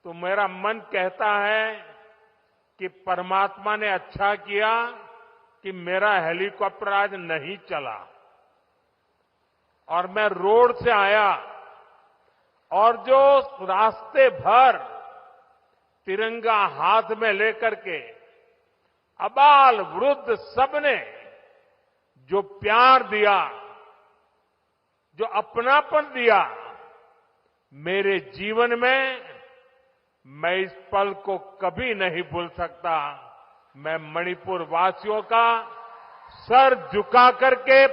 तो मेरा मन कहता है कि परमात्मा ने अच्छा किया कि मेरा हेलीकॉप्टर आज नहीं चला और मैं रोड से आया और जो रास्ते भर तिरंगा हाथ में लेकर के अबाल वृद्ध सबने जो प्यार दिया, जो अपनापन दिया, मेरे जीवन में मैं इस पल को कभी नहीं भूल सकता। मैं मणिपुर वासियों का सर झुका करके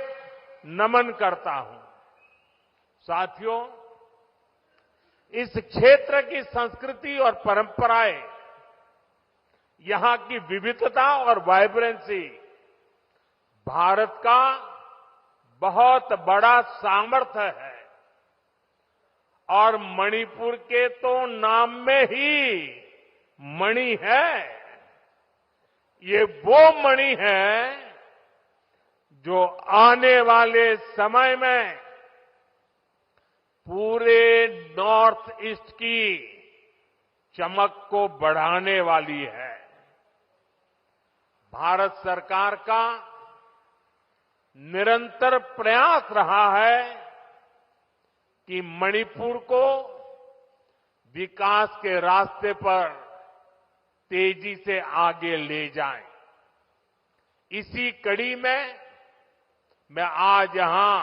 नमन करता हूं। साथियों, इस क्षेत्र की संस्कृति और परंपराएं, यहां की विविधता और वाइब्रेंसी भारत का बहुत बड़ा सामर्थ्य है और मणिपुर के तो नाम में ही मणि है। ये वो मणि है जो आने वाले समय में पूरे नॉर्थ ईस्ट की चमक को बढ़ाने वाली है। भारत सरकार का निरंतर प्रयास रहा है कि मणिपुर को विकास के रास्ते पर तेजी से आगे ले जाएं। इसी कड़ी में मैं आज यहां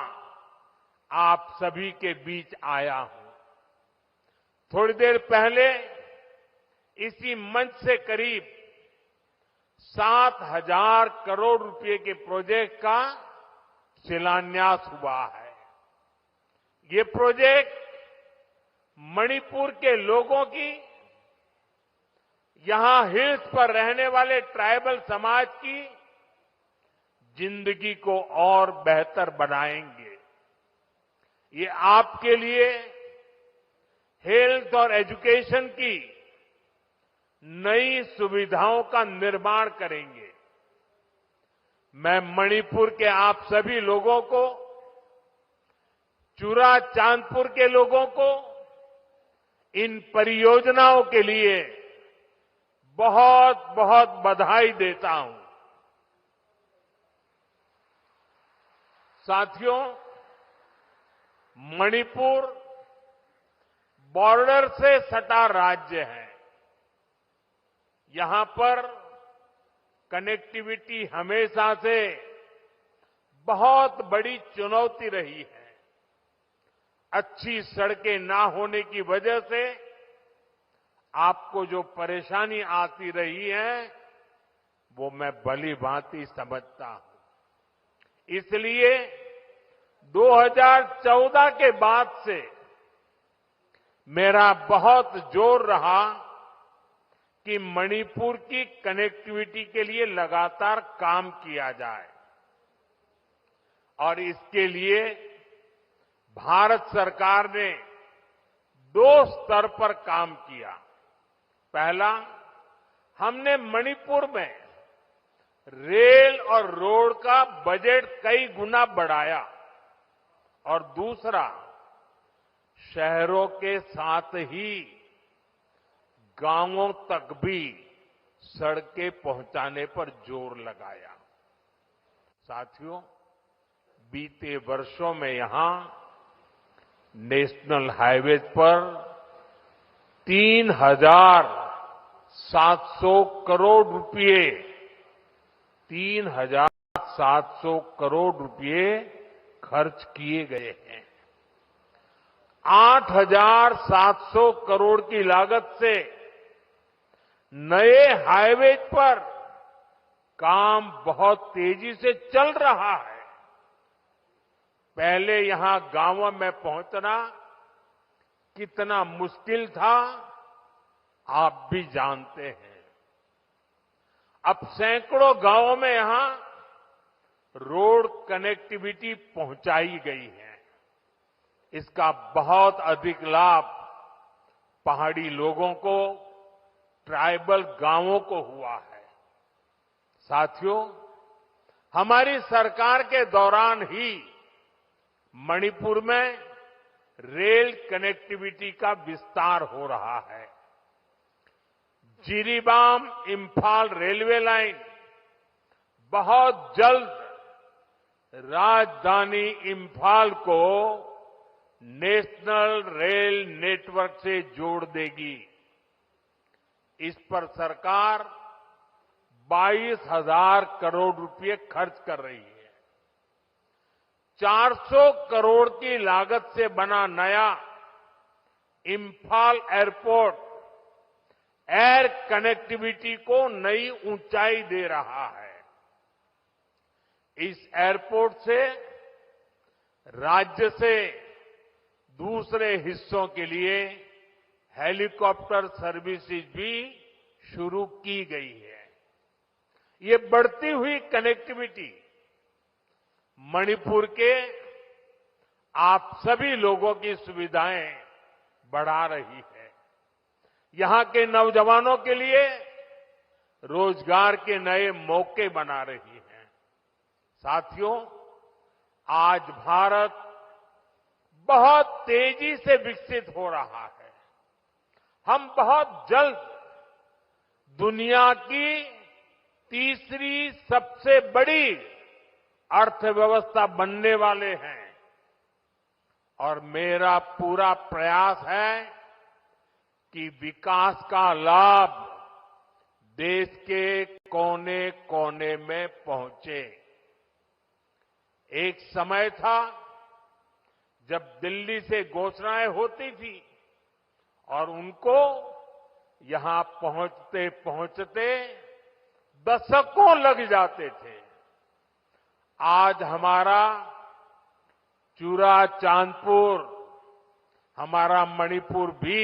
आप सभी के बीच आया हूं। थोड़ी देर पहले इसी मंच से करीब 7,000 करोड़ रुपए के प्रोजेक्ट का शिलान्यास हुआ है। ये प्रोजेक्ट मणिपुर के लोगों की, यहां हिल्स पर रहने वाले ट्राइबल समाज की जिंदगी को और बेहतर बनाएंगे। ये आपके लिए हेल्थ और एजुकेशन की नई सुविधाओं का निर्माण करेंगे। मैं मणिपुर के आप सभी लोगों को, चुरा चांदपुर के लोगों को इन परियोजनाओं के लिए बहुत बहुत बधाई देता हूं। साथियों, मणिपुर बॉर्डर से सटा राज्य है। यहां पर कनेक्टिविटी हमेशा से बहुत बड़ी चुनौती रही है। अच्छी सड़कें ना होने की वजह से आपको जो परेशानी आती रही है वो मैं भली भांति समझता हूं। इसलिए 2014 के बाद से मेरा बहुत जोर रहा कि मणिपुर की कनेक्टिविटी के लिए लगातार काम किया जाए और इसके लिए भारत सरकार ने 2 स्तर पर काम किया। पहला, हमने मणिपुर में रेल और रोड का बजट कई गुना बढ़ाया और दूसरा, शहरों के साथ ही गांवों तक भी सड़कें पहुंचाने पर जोर लगाया। साथियों, बीते वर्षों में यहां नेशनल हाईवेज पर 3,700 करोड़ रुपए 3,700 करोड़ रुपए खर्च किए गए हैं। 8,700 करोड़ की लागत से नए हाईवे पर काम बहुत तेजी से चल रहा है। पहले यहां गांवों में पहुंचना कितना मुश्किल था, आप भी जानते हैं। अब सैकड़ों गांवों में यहां रोड कनेक्टिविटी पहुंचाई गई है। इसका बहुत अधिक लाभ पहाड़ी लोगों को, ट्राइबल गांवों को हुआ है। साथियों, हमारी सरकार के दौरान ही मणिपुर में रेल कनेक्टिविटी का विस्तार हो रहा है। जिरीबाम इंफाल रेलवे लाइन बहुत जल्द राजधानी इंफाल को नेशनल रेल नेटवर्क से जोड़ देगी। इस पर सरकार 22,000 करोड़ रुपए खर्च कर रही है। 400 करोड़ की लागत से बना नया इंफाल एयरपोर्ट एयर कनेक्टिविटी को नई ऊंचाई दे रहा है। इस एयरपोर्ट से राज्य से दूसरे हिस्सों के लिए हेलीकॉप्टर सर्विसेज भी शुरू की गई है। ये बढ़ती हुई कनेक्टिविटी मणिपुर के आप सभी लोगों की सुविधाएं बढ़ा रही है। यहां के नौजवानों के लिए रोजगार के नए मौके बना रही है। साथियों, आज भारत बहुत तेजी से विकसित हो रहा है। हम बहुत जल्द दुनिया की तीसरी सबसे बड़ी अर्थव्यवस्था बनने वाले हैं और मेरा पूरा प्रयास है कि विकास का लाभ देश के कोने कोने में पहुंचे। एक समय था जब दिल्ली से घोषणाएं होती थी और उनको यहां पहुंचते पहुंचते दशकों लग जाते थे। आज हमारा चूरा चांदपुर, हमारा मणिपुर भी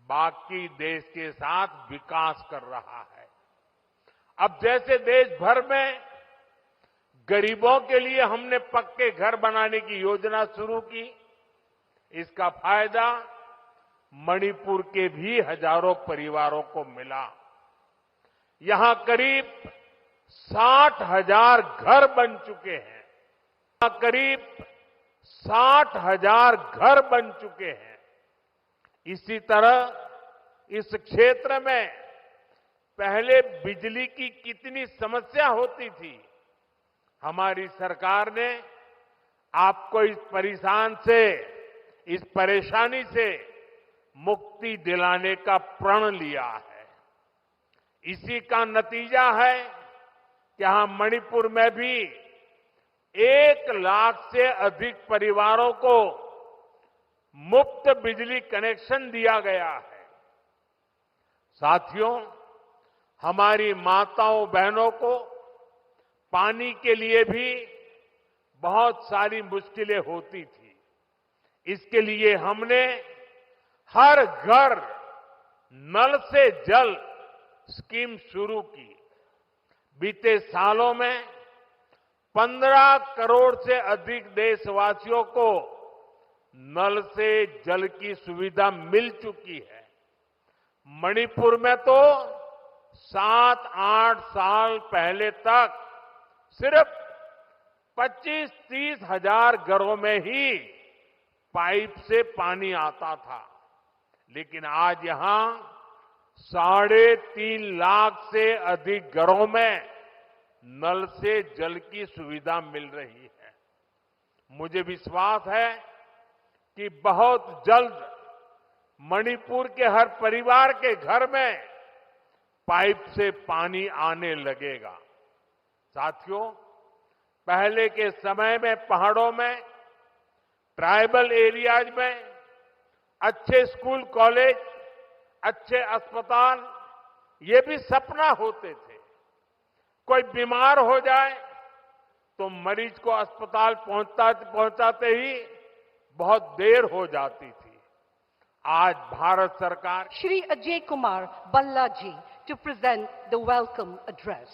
बाकी देश के साथ विकास कर रहा है। अब जैसे देश भर में गरीबों के लिए हमने पक्के घर बनाने की योजना शुरू की, इसका फायदा मणिपुर के भी हजारों परिवारों को मिला। यहां करीब 60,000 घर बन चुके हैं। यहां करीब 60,000 घर बन चुके हैं। इसी तरह इस क्षेत्र में पहले बिजली की कितनी समस्या होती थी। हमारी सरकार ने आपको इस परेशानी से मुक्ति दिलाने का प्रण लिया है। इसी का नतीजा है कि यहां मणिपुर में भी 1 लाख से अधिक परिवारों को मुफ्त बिजली कनेक्शन दिया गया है। साथियों, हमारी माताओं बहनों को पानी के लिए भी बहुत सारी मुश्किलें होती थी। इसके लिए हमने हर घर नल से जल स्कीम शुरू की। बीते सालों में 15 करोड़ से अधिक देशवासियों को नल से जल की सुविधा मिल चुकी है। मणिपुर में तो 7-8 साल पहले तक सिर्फ 25-30 हजार घरों में ही पाइप से पानी आता था, लेकिन आज यहां 3.5 लाख से अधिक घरों में नल से जल की सुविधा मिल रही है। मुझे विश्वास है कि बहुत जल्द मणिपुर के हर परिवार के घर में पाइप से पानी आने लगेगा। साथियों, पहले के समय में पहाड़ों में, ट्राइबल एरियाज में अच्छे स्कूल कॉलेज, अच्छे अस्पताल ये भी सपना होते थे। कोई बीमार हो जाए तो मरीज को अस्पताल पहुंचाते ही बहुत देर हो जाती थी। आज भारत सरकार Shri Ajay Kumar Ballaji to present the welcome address.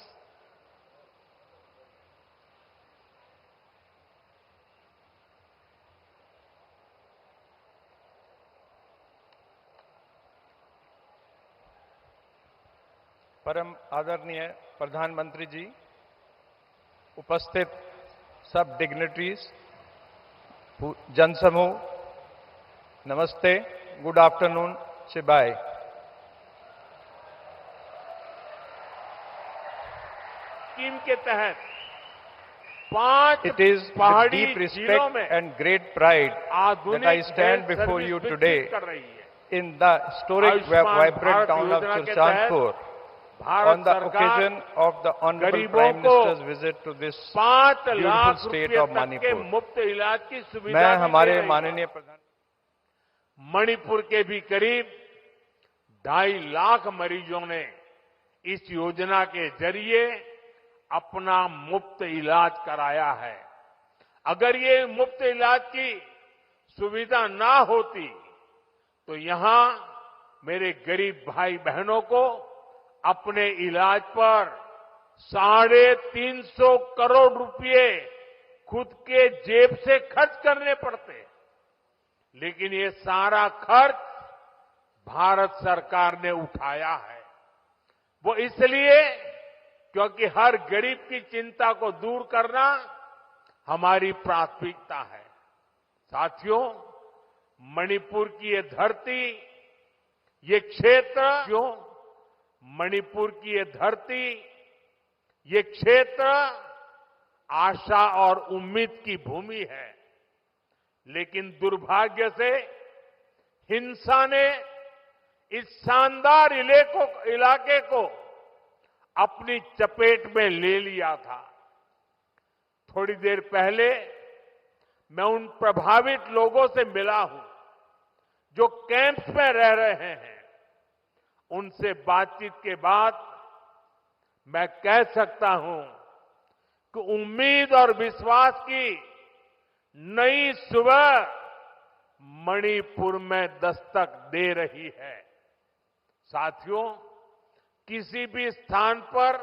परम आदरणीय प्रधानमंत्री जी, उपस्थित सब डिग्निटरीज, जनसमूह, नमस्ते, गुड आफ्टरनून, शिबाय। स्कीम के तहत 5 It is with पहाड़ी deep जिलों respect में and great pride आधुनिक that I stand health before service you विकसित today कर रही है। in the historic Ayushman vibrant Bharat town of योजना के Surshanpur भारत on the सरकार occasion of the Honorable गरीबों Prime को Minister's visit to this 5 beautiful lakh state रुपए of तक के Manipur. मुफ्त इलाज की सुविधा मैं भी दे हमारे रही है। माननीय प्रधान मणिपुर के भी करीब 2.5 लाख मरीजों ने इस योजना के जरिए अपना मुफ्त इलाज कराया है। अगर ये मुफ्त इलाज की सुविधा ना होती तो यहां मेरे गरीब भाई बहनों को अपने इलाज पर 350 करोड़ रुपए खुद के जेब से खर्च करने पड़ते। लेकिन ये सारा खर्च भारत सरकार ने उठाया है। वो इसलिए क्योंकि हर गरीब की चिंता को दूर करना हमारी प्राथमिकता है। साथियों, मणिपुर की ये धरती, ये क्षेत्र, मणिपुर की ये धरती, ये क्षेत्र आशा और उम्मीद की भूमि है। लेकिन दुर्भाग्य से हिंसा ने इस शानदार इलाके को अपनी चपेट में ले लिया था। थोड़ी देर पहले मैं उन प्रभावित लोगों से मिला हूं जो कैंप्स में रह रहे हैं। उनसे बातचीत के बाद मैं कह सकता हूं कि उम्मीद और विश्वास की नई सुबह मणिपुर में दस्तक दे रही है। साथियों, किसी भी स्थान पर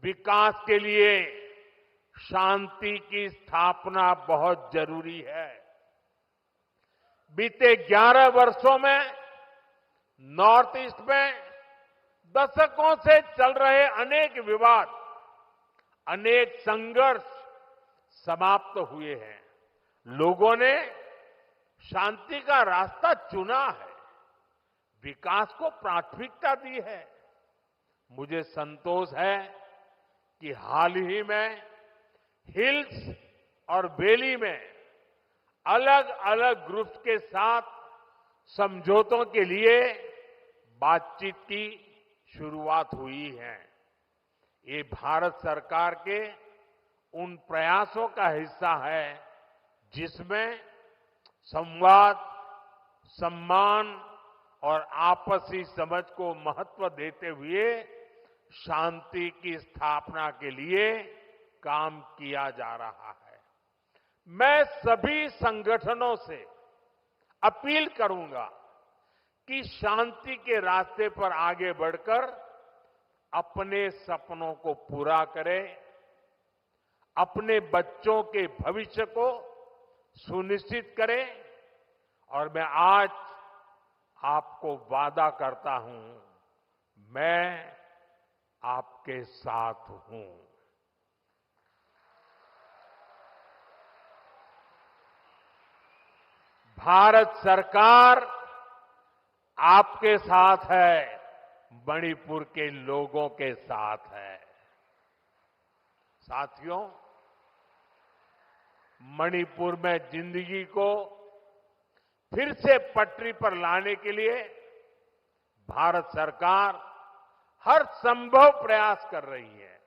विकास के लिए शांति की स्थापना बहुत जरूरी है। बीते 11 वर्षों में नॉर्थ ईस्ट में दशकों से चल रहे अनेक विवाद, अनेक संघर्ष समाप्त हुए हैं। लोगों ने शांति का रास्ता चुना है, विकास को प्राथमिकता दी है। मुझे संतोष है कि हाल ही में हिल्स और वैली में अलग अलग ग्रुप्स के साथ समझौतों के लिए बातचीत की शुरुआत हुई है। ये भारत सरकार के उन प्रयासों का हिस्सा है जिसमें संवाद, सम्मान और आपसी समझ को महत्व देते हुए शांति की स्थापना के लिए काम किया जा रहा है। मैं सभी संगठनों से अपील करूंगा कि शांति के रास्ते पर आगे बढ़कर अपने सपनों को पूरा करें, अपने बच्चों के भविष्य को सुनिश्चित करें। और मैं आज आपको वादा करता हूं, मैं आपके साथ हूं। भारत सरकार आपके साथ है, मणिपुर के लोगों के साथ है। साथियों, मणिपुर में जिंदगी को फिर से पटरी पर लाने के लिए भारत सरकार हर संभव प्रयास कर रही है।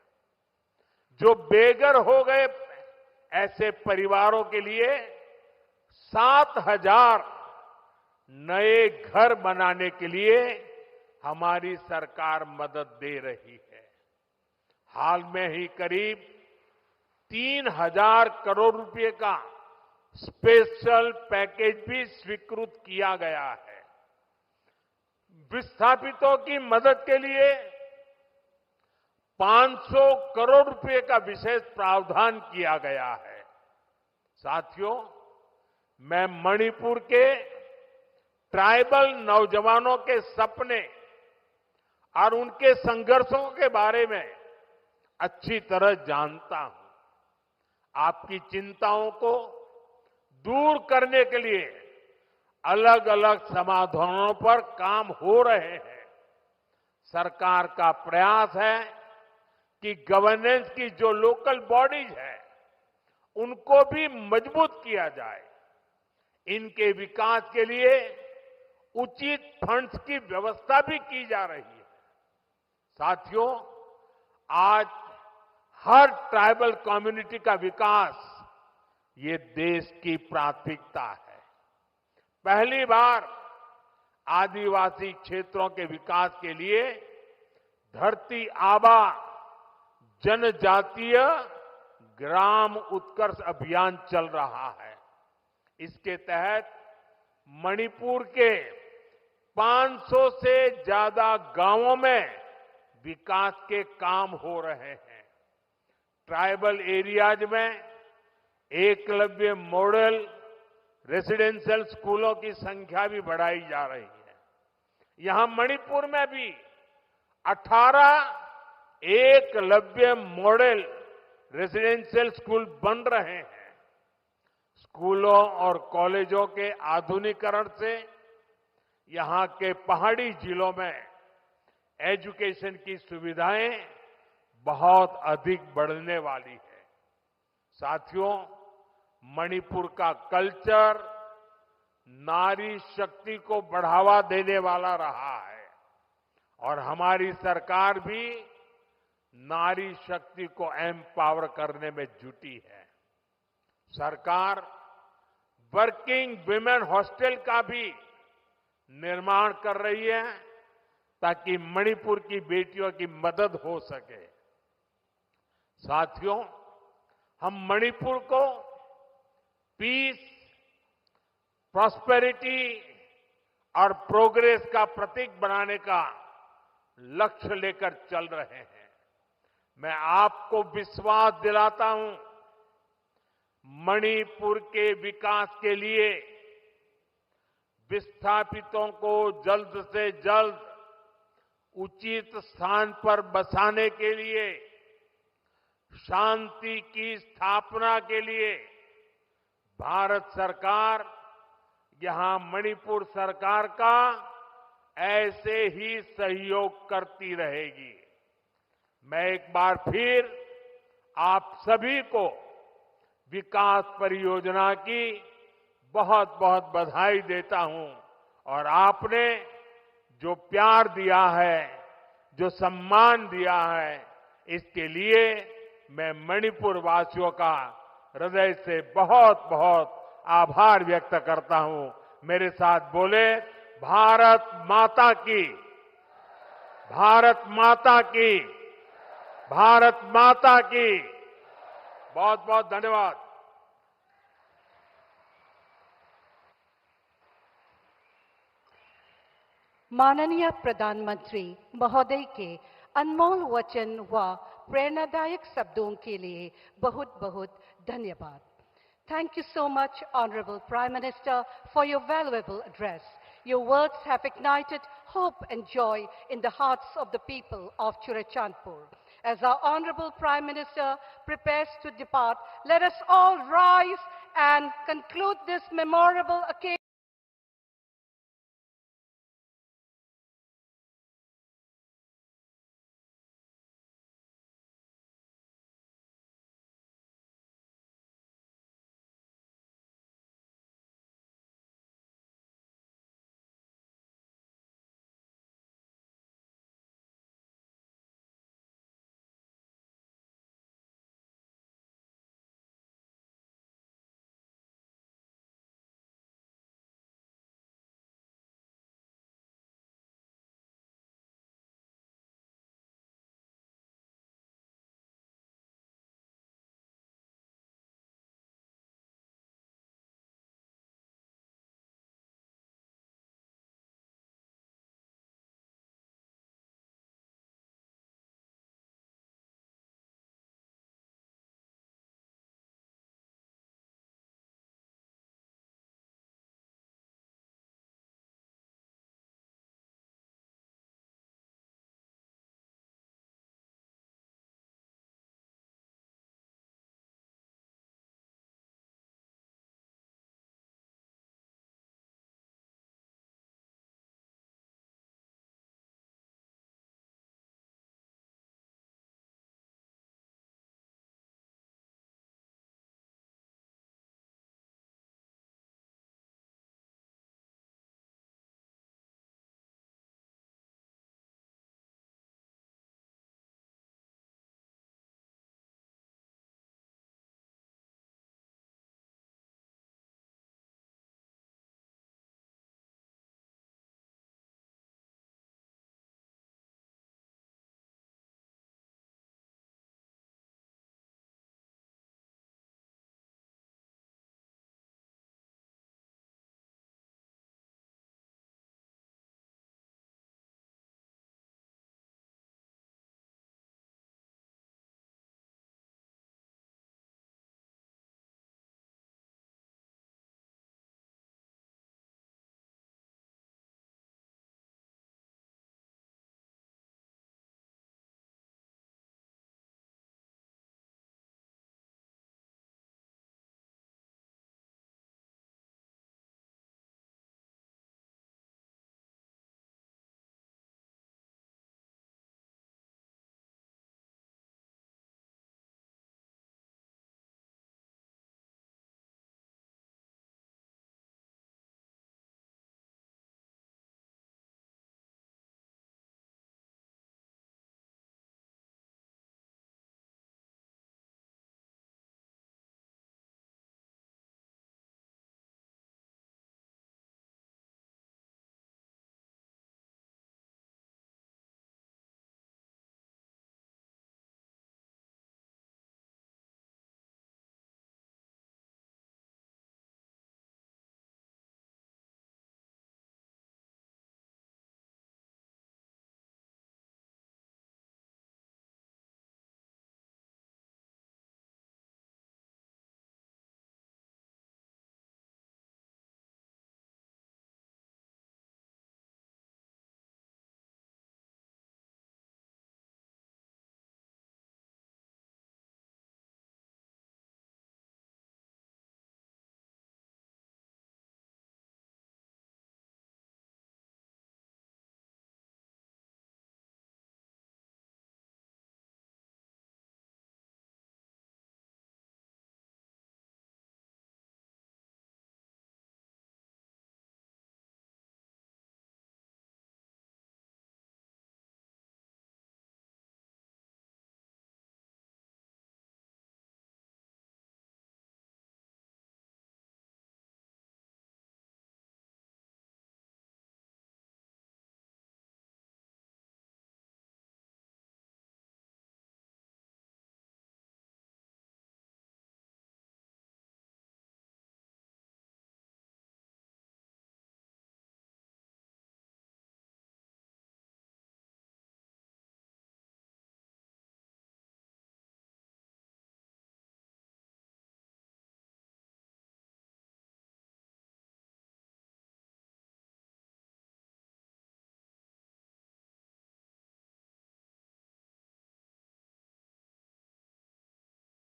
जो बेघर हो गए ऐसे परिवारों के लिए 7,000 नए घर बनाने के लिए हमारी सरकार मदद दे रही है। हाल में ही करीब 3,000 करोड़ रुपए का स्पेशल पैकेज भी स्वीकृत किया गया है। विस्थापितों की मदद के लिए 500 करोड़ रुपए का विशेष प्रावधान किया गया है। साथियों, मैं मणिपुर के ट्राइबल नौजवानों के सपने और उनके संघर्षों के बारे में अच्छी तरह जानता हूं। आपकी चिंताओं को दूर करने के लिए अलग अलग समाधानों पर काम हो रहे हैं। सरकार का प्रयास है कि गवर्नेंस की जो लोकल बॉडीज है उनको भी मजबूत किया जाए। इनके विकास के लिए उचित फंड्स की व्यवस्था भी की जा रही है। साथियों, आज हर ट्राइबल कम्युनिटी का विकास ये देश की प्राथमिकता है। पहली बार आदिवासी क्षेत्रों के विकास के लिए धरती आबा जनजातीय ग्राम उत्कर्ष अभियान चल रहा है। इसके तहत मणिपुर के 500 से ज्यादा गांवों में विकास के काम हो रहे हैं। ट्राइबल एरियाज में एकलव्य मॉडल रेसिडेंशियल स्कूलों की संख्या भी बढ़ाई जा रही है। यहां मणिपुर में भी 18 एकलव्य मॉडल रेसिडेंशियल स्कूल बन रहे हैं। स्कूलों और कॉलेजों के आधुनिकीकरण से यहां के पहाड़ी जिलों में एजुकेशन की सुविधाएं बहुत अधिक बढ़ने वाली है। साथियों, मणिपुर का कल्चर नारी शक्ति को बढ़ावा देने वाला रहा है और हमारी सरकार भी नारी शक्ति को एम्पावर करने में जुटी है। सरकार वर्किंग विमेन हॉस्टल का भी निर्माण कर रही है ताकि मणिपुर की बेटियों की मदद हो सके। साथियों, हम मणिपुर को पीस, प्रॉस्पेरिटी और प्रोग्रेस का प्रतीक बनाने का लक्ष्य लेकर चल रहे हैं। मैं आपको विश्वास दिलाता हूं, मणिपुर के विकास के लिए विस्थापितों को जल्द से जल्द उचित स्थान पर बसाने के लिए, शांति की स्थापना के लिए भारत सरकार यहां मणिपुर सरकार का ऐसे ही सहयोग करती रहेगी। मैं एक बार फिर आप सभी को विकास परियोजना की बहुत बहुत बधाई देता हूं और आपने जो प्यार दिया है, जो सम्मान दिया है, इसके लिए मैं मणिपुर वासियों का हृदय से बहुत बहुत आभार व्यक्त करता हूं। मेरे साथ बोले, भारत माता की, भारत माता की, भारत माता की। बहुत बहुत धन्यवाद। माननीय प्रधानमंत्री महोदय के अनमोल वचन व प्रेरणादायक शब्दों के लिए बहुत बहुत धन्यवाद। Thank you so much, Honorable Prime Minister, for your valuable address. Your words have ignited hope and joy in the hearts of the people of Churachandpur. As our Honorable Prime Minister prepares to depart, let us all rise and conclude this memorable occasion.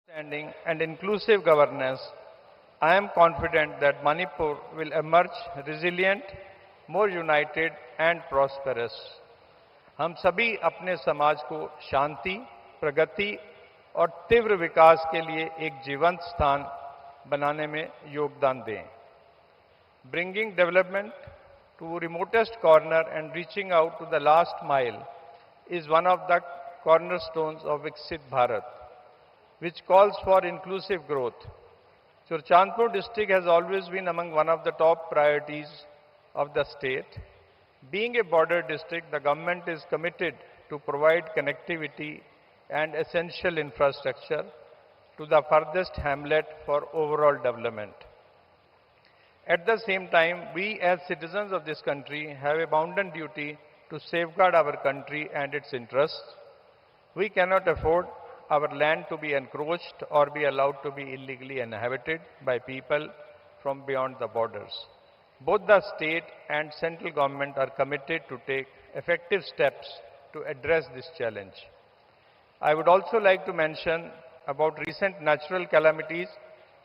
Understanding and inclusive governance, I am confident that Manipur will emerge resilient, more united and prosperous. हम सभी अपने समाज को शांति, प्रगति और तीव्र विकास के लिए एक जीवंत स्थान बनाने में योगदान दें. Bringing development to remotest corner and reaching out to the last mile is one of the cornerstones of Viksit Bharat, which calls for inclusive growth. Churachandpur district has always been among one of the top priorities of the state. Being a border district, the government is committed to provide connectivity and essential infrastructure to the furthest hamlet for overall development. At the same time, we as citizens of this country have a bounden duty to safeguard our country and its interests. We cannot afford our land to be encroached or be allowed to be illegally inhabited by people from beyond the borders. Both the state and central government are committed to take effective steps to address this challenge. I would also like to mention about recent natural calamities,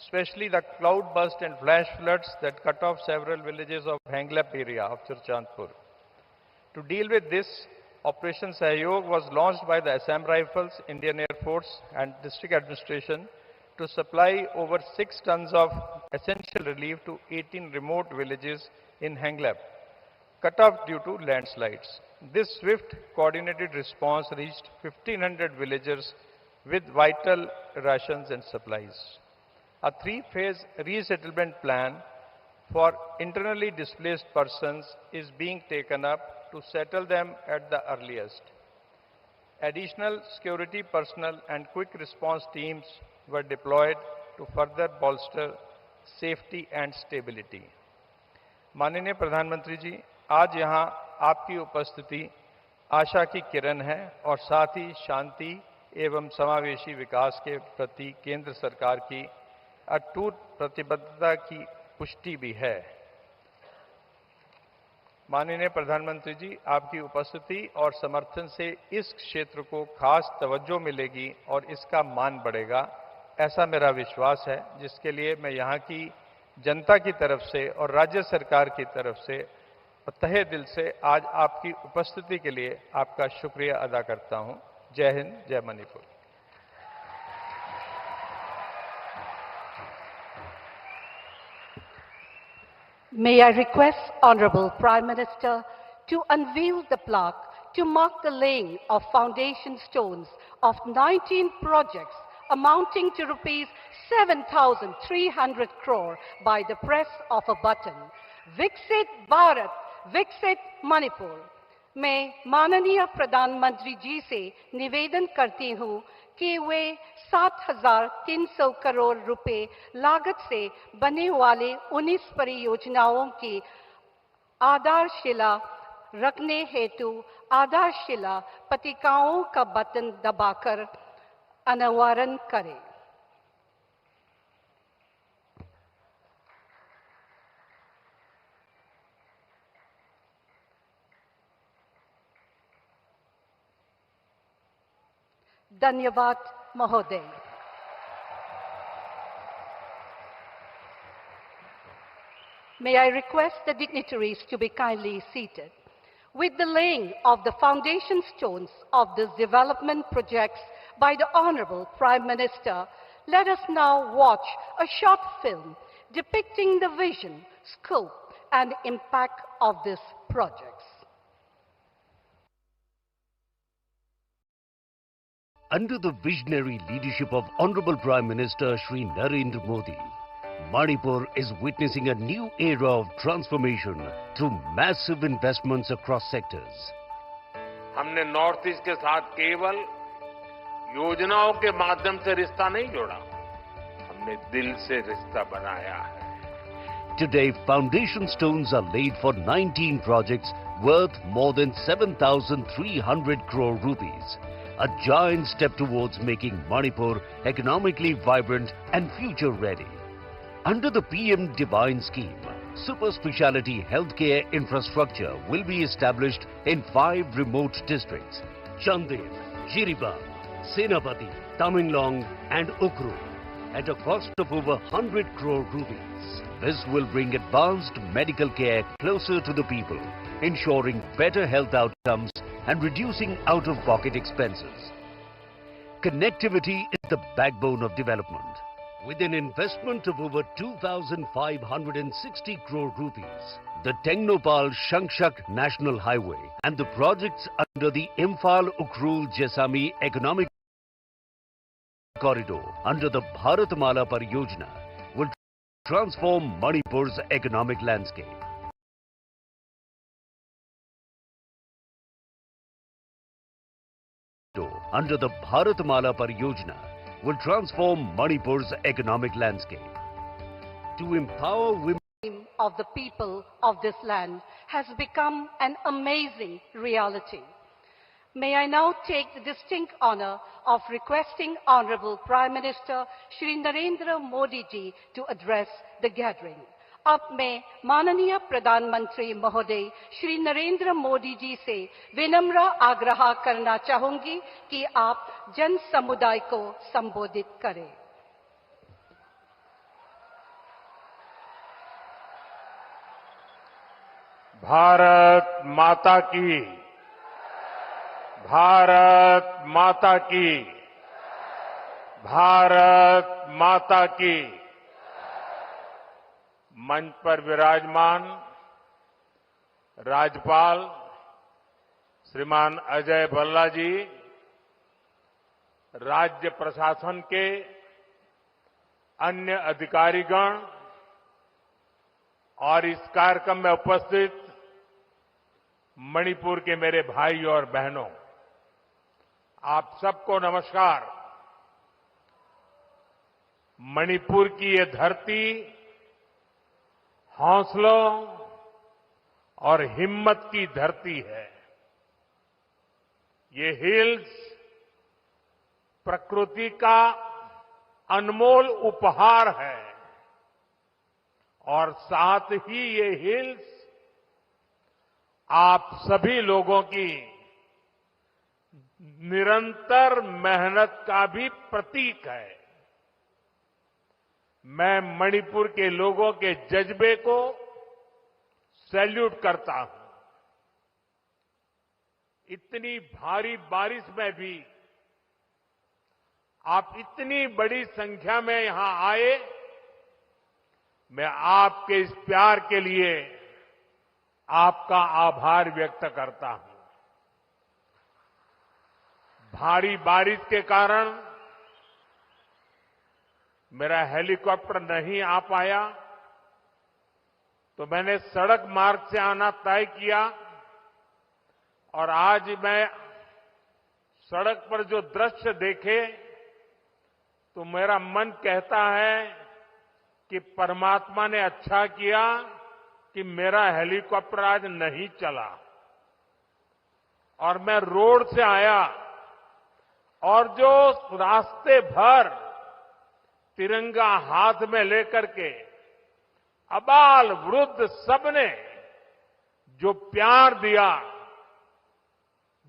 especially the cloudburst and flash floods that cut off several villages of Henglap area of Churachandpur. To deal with this, Operation Sahyog was launched by the Assam Rifles, Indian Air Force and District Administration to supply over 6 tons of essential relief to 18 remote villages in Henglap, cut off due to landslides. This swift, coordinated response reached 1,500 villagers with vital rations and supplies. A 3-phase resettlement plan for internally displaced persons is being taken up to settle them at the earliest. Additional security personnel and quick response teams were deployed to further bolster safety and stability. माननीय प्रधानमंत्री जी, आज यहाँ आपकी उपस्थिति आशा की किरण है और साथ ही शांति एवं समावेशी विकास के प्रति केंद्र सरकार की अटूट प्रतिबद्धता की पुष्टि भी है. माननीय प्रधानमंत्री जी, आपकी उपस्थिति और समर्थन से इस क्षेत्र को खास तवज्जो मिलेगी और इसका मान बढ़ेगा, ऐसा मेरा विश्वास है, जिसके लिए मैं यहाँ की जनता की तरफ से और राज्य सरकार की तरफ से तहे दिल से आज आपकी उपस्थिति के लिए आपका शुक्रिया अदा करता हूँ. जय हिंद, जय Manipur. May I request Honorable Prime Minister to unveil the plaque to mark the laying of foundation stones of 19 projects amounting to rupees 7,300 crore by the press of a button. Viksit Bharat, Viksit Manipur. मैं माननीय प्रधानमंत्री जी से निवेदन करती हूँ कि वे 7,300 करोड़ रुपए लागत से बने वाले 19 परियोजनाओं की आधारशिला रखने हेतु आधारशिला पट्टिकाओं का बटन दबाकर अनावरण करें. धन्यवाद महोदय. May I request the dignitaries to be kindly seated. With the laying of the foundation stones of these development projects by the Honorable Prime Minister, let us now watch a short film depicting the vision, scope, and impact of these projects. Under the visionary leadership of Honorable Prime Minister Shri Narendra Modi, Manipur is witnessing a new era of transformation through massive investments across sectors. हमने north east के साथ केवल योजनाओं के माध्यम से रिश्ता नहीं जोड़ा, हमने दिल से रिश्ता बनाया है. Today, foundation stones are laid for 19 projects worth more than 7,300 crore rupees. A giant step towards making Manipur economically vibrant and future-ready. Under the PM Divine scheme, super speciality healthcare infrastructure will be established in 5 remote districts: Chandev, Jiribam, Senapati, Tamenglong and Ukhrul at a cost of over 100 crore rupees. This will bring advanced medical care closer to the people, ensuring better health outcomes and reducing out-of-pocket expenses. Connectivity is the backbone of development. With an investment of over 2,560 crore rupees, the Tengnopal-Shangshak National Highway and the projects under the Imphal-Ukhrul-Jesami Economic Corridor under the Bharatmala Pariyojana will transform Manipur's economic landscape. Under the Bharatmala Pariyojana will transform Manipur's economic landscape. To empower women of the people of this land has become an amazing reality. May I now take the distinct honor of requesting Honorable Prime Minister Shri Narendra Modi ji to address the gathering. अब मैं माननीय प्रधानमंत्री महोदय श्री नरेंद्र मोदी जी से विनम्र आग्रह करना चाहूंगी कि आप जन समुदाय को संबोधित करें। भारत माता की, भारत माता की, भारत माता की। मंच पर विराजमान राज्यपाल श्रीमान अजय भल्ला जी, राज्य प्रशासन के अन्य अधिकारीगण और इस कार्यक्रम में उपस्थित मणिपुर के मेरे भाई और बहनों, आप सबको नमस्कार। मणिपुर की ये धरती हौसलों और हिम्मत की धरती है। ये हिल्स प्रकृति का अनमोल उपहार है और साथ ही ये हिल्स आप सभी लोगों की निरंतर मेहनत का भी प्रतीक है। मैं मणिपुर के लोगों के जज्बे को सैल्यूट करता हूं। इतनी भारी बारिश में भी आप इतनी बड़ी संख्या में यहां आए, मैं आपके इस प्यार के लिए आपका आभार व्यक्त करता हूं। भारी बारिश के कारण मेरा हेलीकॉप्टर नहीं आ पाया, तो मैंने सड़क मार्ग से आना तय किया और आज मैं सड़क पर जो दृश्य देखे तो मेरा मन कहता है कि परमात्मा ने अच्छा किया कि मेरा हेलीकॉप्टर आज नहीं चला और मैं रोड से आया और जो रास्ते भर तिरंगा हाथ में लेकर के अबाल वृद्ध सबने जो प्यार दिया,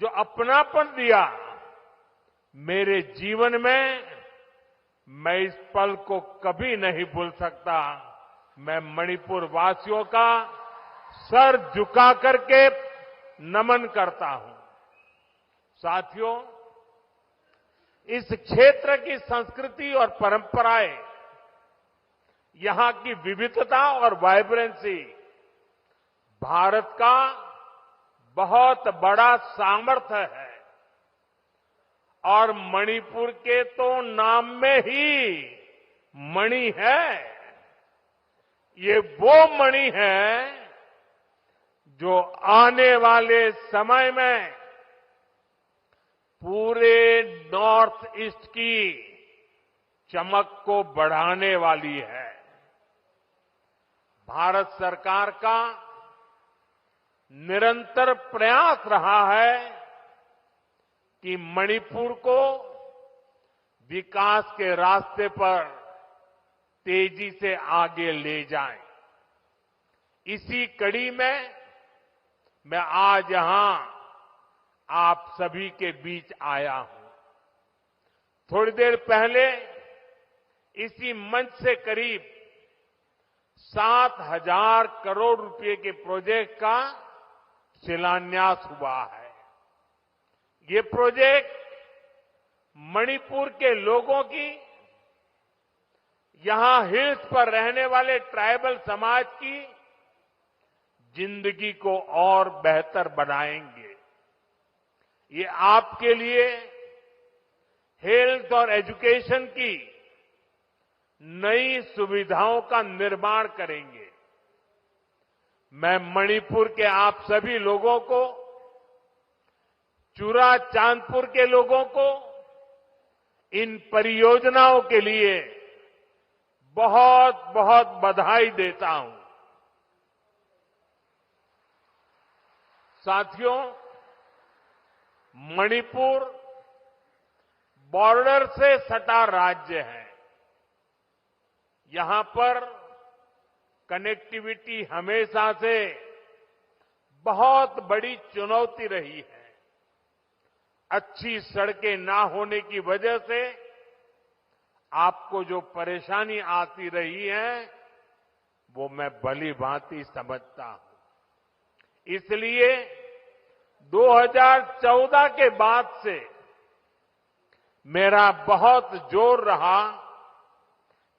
जो अपनापन दिया, मेरे जीवन में मैं इस पल को कभी नहीं भूल सकता। मैं मणिपुर वासियों का सर झुका करके नमन करता हूं। साथियों, इस क्षेत्र की संस्कृति और परंपराएं, यहां की विविधता और वाइब्रेंसी भारत का बहुत बड़ा सामर्थ्य है और मणिपुर के तो नाम में ही मणि है। ये वो मणि है जो आने वाले समय में पूरे नॉर्थ ईस्ट की चमक को बढ़ाने वाली है। भारत सरकार का निरंतर प्रयास रहा है कि मणिपुर को विकास के रास्ते पर तेजी से आगे ले जाएं। इसी कड़ी में मैं आज यहां आप सभी के बीच आया हूं। थोड़ी देर पहले इसी मंच से करीब 7,000 करोड़ रुपए के प्रोजेक्ट का शिलान्यास हुआ है। ये प्रोजेक्ट मणिपुर के लोगों की, यहां हिल्स पर रहने वाले ट्राइबल समाज की जिंदगी को और बेहतर बनाएंगे। ये आपके लिए हेल्थ और एजुकेशन की नई सुविधाओं का निर्माण करेंगे। मैं मणिपुर के आप सभी लोगों को, चुरा चांदपुर के लोगों को इन परियोजनाओं के लिए बहुत बहुत बधाई देता हूं। साथियों, मणिपुर बॉर्डर से सटा राज्य है। यहां पर कनेक्टिविटी हमेशा से बहुत बड़ी चुनौती रही है। अच्छी सड़कें ना होने की वजह से आपको जो परेशानी आती रही है वो मैं भली भांति समझता हूं। इसलिए 2014 के बाद से मेरा बहुत जोर रहा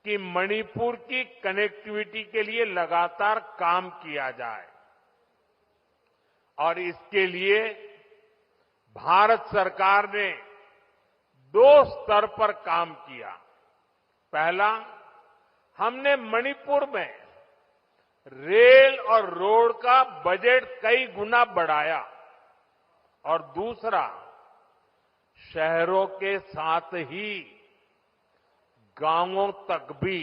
कि मणिपुर की कनेक्टिविटी के लिए लगातार काम किया जाए और इसके लिए भारत सरकार ने 2 स्तर पर काम किया। पहला, हमने मणिपुर में रेल और रोड का बजट कई गुना बढ़ाया और दूसरा, शहरों के साथ ही गांवों तक भी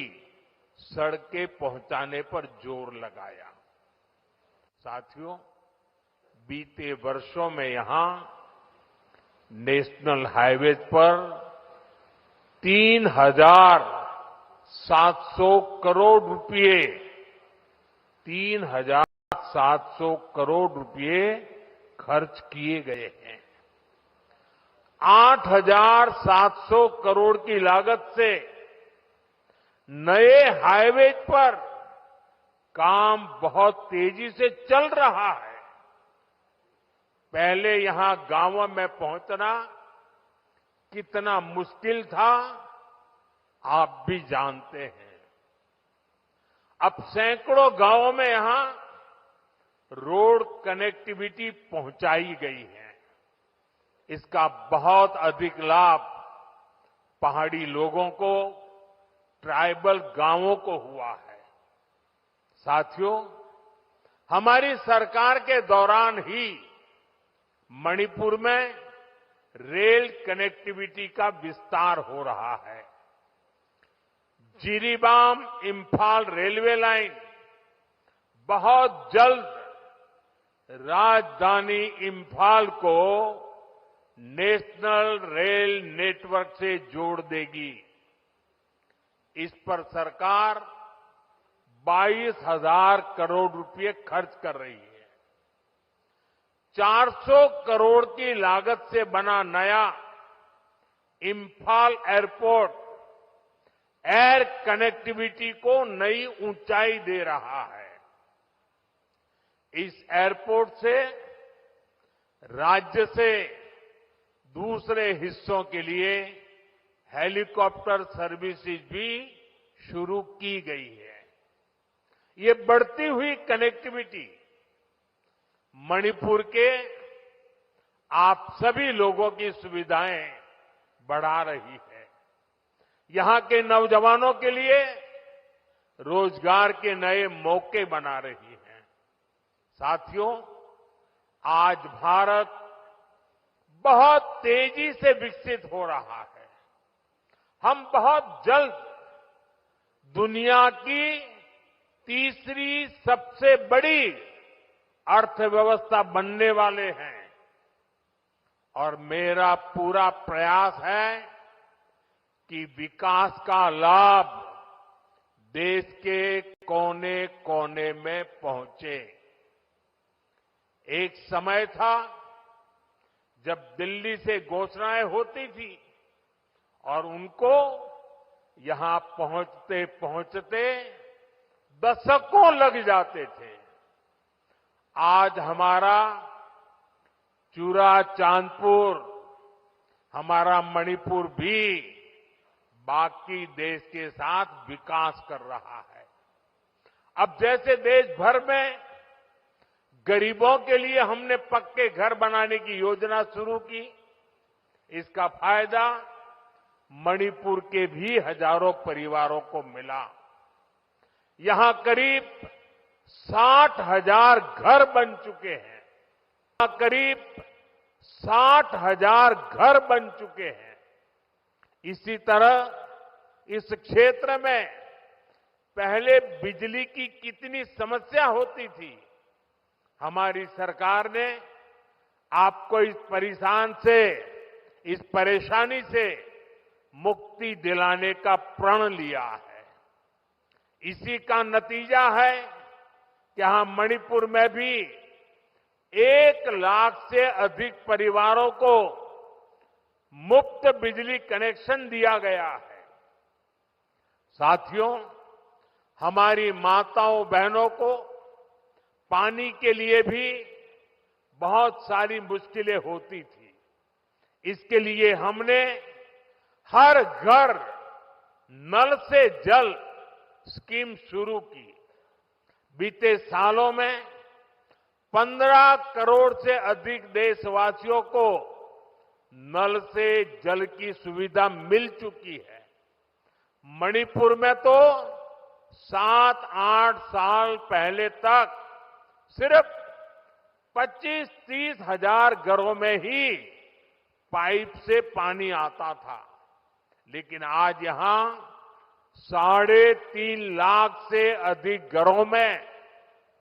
सड़कें पहुंचाने पर जोर लगाया। साथियों, बीते वर्षों में यहां नेशनल हाईवे पर 3,700 करोड़ रुपए 3,700 करोड़ रुपए खर्च किए गए हैं। 8,700 करोड़ की लागत से नए हाईवे पर काम बहुत तेजी से चल रहा है। पहले यहां गांवों में पहुंचना कितना मुश्किल था, आप भी जानते हैं। अब सैकड़ों गांवों में यहां रोड कनेक्टिविटी पहुंचाई गई है। इसका बहुत अधिक लाभ पहाड़ी लोगों को, ट्राइबल गांवों को हुआ है। साथियों, हमारी सरकार के दौरान ही मणिपुर में रेल कनेक्टिविटी का विस्तार हो रहा है। जिरीबाम इंफाल रेलवे लाइन बहुत जल्द राजधानी इंफाल को नेशनल रेल नेटवर्क से जोड़ देगी। इस पर सरकार 22,000 करोड़ रुपए खर्च कर रही है। 400 करोड़ की लागत से बना नया इंफाल एयरपोर्ट एयर कनेक्टिविटी को नई ऊंचाई दे रहा है। इस एयरपोर्ट से राज्य से दूसरे हिस्सों के लिए हेलीकॉप्टर सर्विसेज भी शुरू की गई है। ये बढ़ती हुई कनेक्टिविटी मणिपुर के आप सभी लोगों की सुविधाएं बढ़ा रही है। यहां के नौजवानों के लिए रोजगार के नए मौके बना रही है। साथियों, आज भारत बहुत तेजी से विकसित हो रहा है। हम बहुत जल्द दुनिया की तीसरी सबसे बड़ी अर्थव्यवस्था बनने वाले हैं और मेरा पूरा प्रयास है कि विकास का लाभ देश के कोने कोने में पहुंचे। एक समय था जब दिल्ली से घोषणाएं होती थी और उनको यहां पहुंचते पहुंचते दशकों लग जाते थे। आज हमारा चूरा चांदपुर, हमारा मणिपुर भी बाकी देश के साथ विकास कर रहा है। अब जैसे देश भर में गरीबों के लिए हमने पक्के घर बनाने की योजना शुरू की, इसका फायदा मणिपुर के भी हजारों परिवारों को मिला। यहां करीब 60,000 घर बन चुके हैं। यहां करीब 60,000 घर बन चुके हैं। इसी तरह इस क्षेत्र में पहले बिजली की कितनी समस्या होती थी। हमारी सरकार ने आपको इस परेशानी से मुक्ति दिलाने का प्रण लिया है। इसी का नतीजा है कि यहां मणिपुर में भी 1 लाख से अधिक परिवारों को मुफ्त बिजली कनेक्शन दिया गया है। साथियों, हमारी माताओं बहनों को पानी के लिए भी बहुत सारी मुश्किलें होती थी। इसके लिए हमने हर घर नल से जल स्कीम शुरू की। बीते सालों में 15 करोड़ से अधिक देशवासियों को नल से जल की सुविधा मिल चुकी है। मणिपुर में तो 7-8 साल पहले तक सिर्फ 25-30 हजार घरों में ही पाइप से पानी आता था, लेकिन आज यहां 3.5 लाख से अधिक घरों में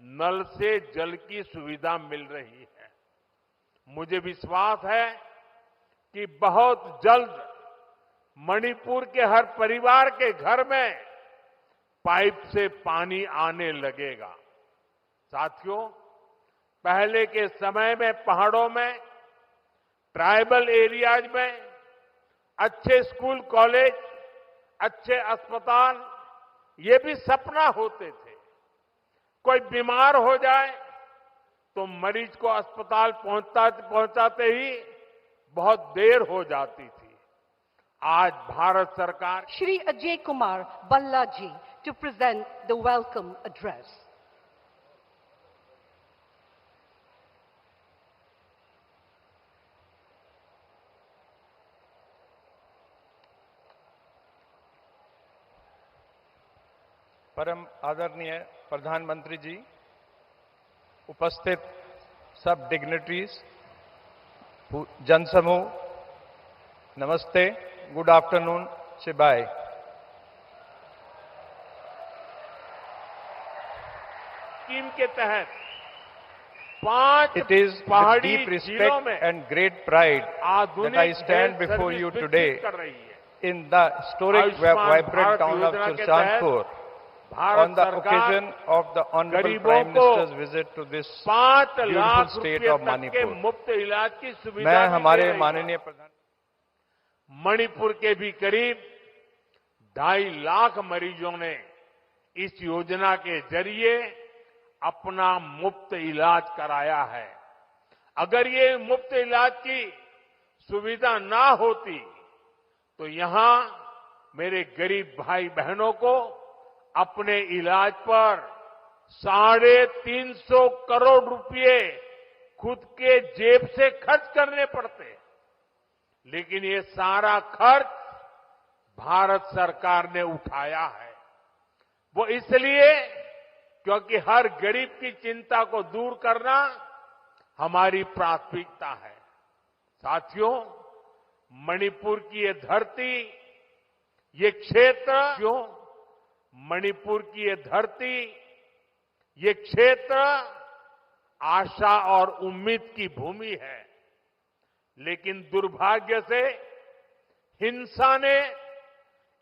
नल से जल की सुविधा मिल रही है। मुझे विश्वास है कि बहुत जल्द मणिपुर के हर परिवार के घर में पाइप से पानी आने लगेगा। साथियों, पहले के समय में पहाड़ों में, ट्राइबल एरियाज में अच्छे स्कूल कॉलेज, अच्छे अस्पताल, ये भी सपना होते थे। कोई बीमार हो जाए तो मरीज को अस्पताल पहुंचाते ही बहुत देर हो जाती थी। आज भारत सरकार Shri Ajay Kumar Balla ji to present the welcome address. परम आदरणीय प्रधानमंत्री जी, उपस्थित सब डिग्निटरीज, जनसमूह, नमस्ते, गुड आफ्टरनून, शिबाय। स्कीम के तहत 5 It is with पहाड़ी deep जिलों respect में and great pride that I आधुनिक stand health before service you विकसित today कर रही है। in the historic Ayushman vibrant Bharat town of योजना के Surchandpur भारत on the सरकार occasion of the Honorable गरीबों Prime को Minister's visit to this 5 beautiful lakh state रुपए of तक के Manipur। मुफ्त इलाज की सुविधा मैं भी हमारे दे रही है। माननीय प्रधान मणिपुर के भी करीब 2.5 लाख मरीजों ने इस योजना के जरिए अपना मुफ्त इलाज कराया है। अगर ये मुफ्त इलाज की सुविधा ना होती तो यहां मेरे गरीब भाई बहनों को अपने इलाज पर 350 करोड़ रुपए खुद के जेब से खर्च करने पड़ते। लेकिन ये सारा खर्च भारत सरकार ने उठाया है। वो इसलिए क्योंकि हर गरीब की चिंता को दूर करना हमारी प्राथमिकता है। साथियों, मणिपुर की ये धरती, ये क्षेत्र, मणिपुर की ये धरती, ये क्षेत्र आशा और उम्मीद की भूमि है। लेकिन दुर्भाग्य से हिंसा ने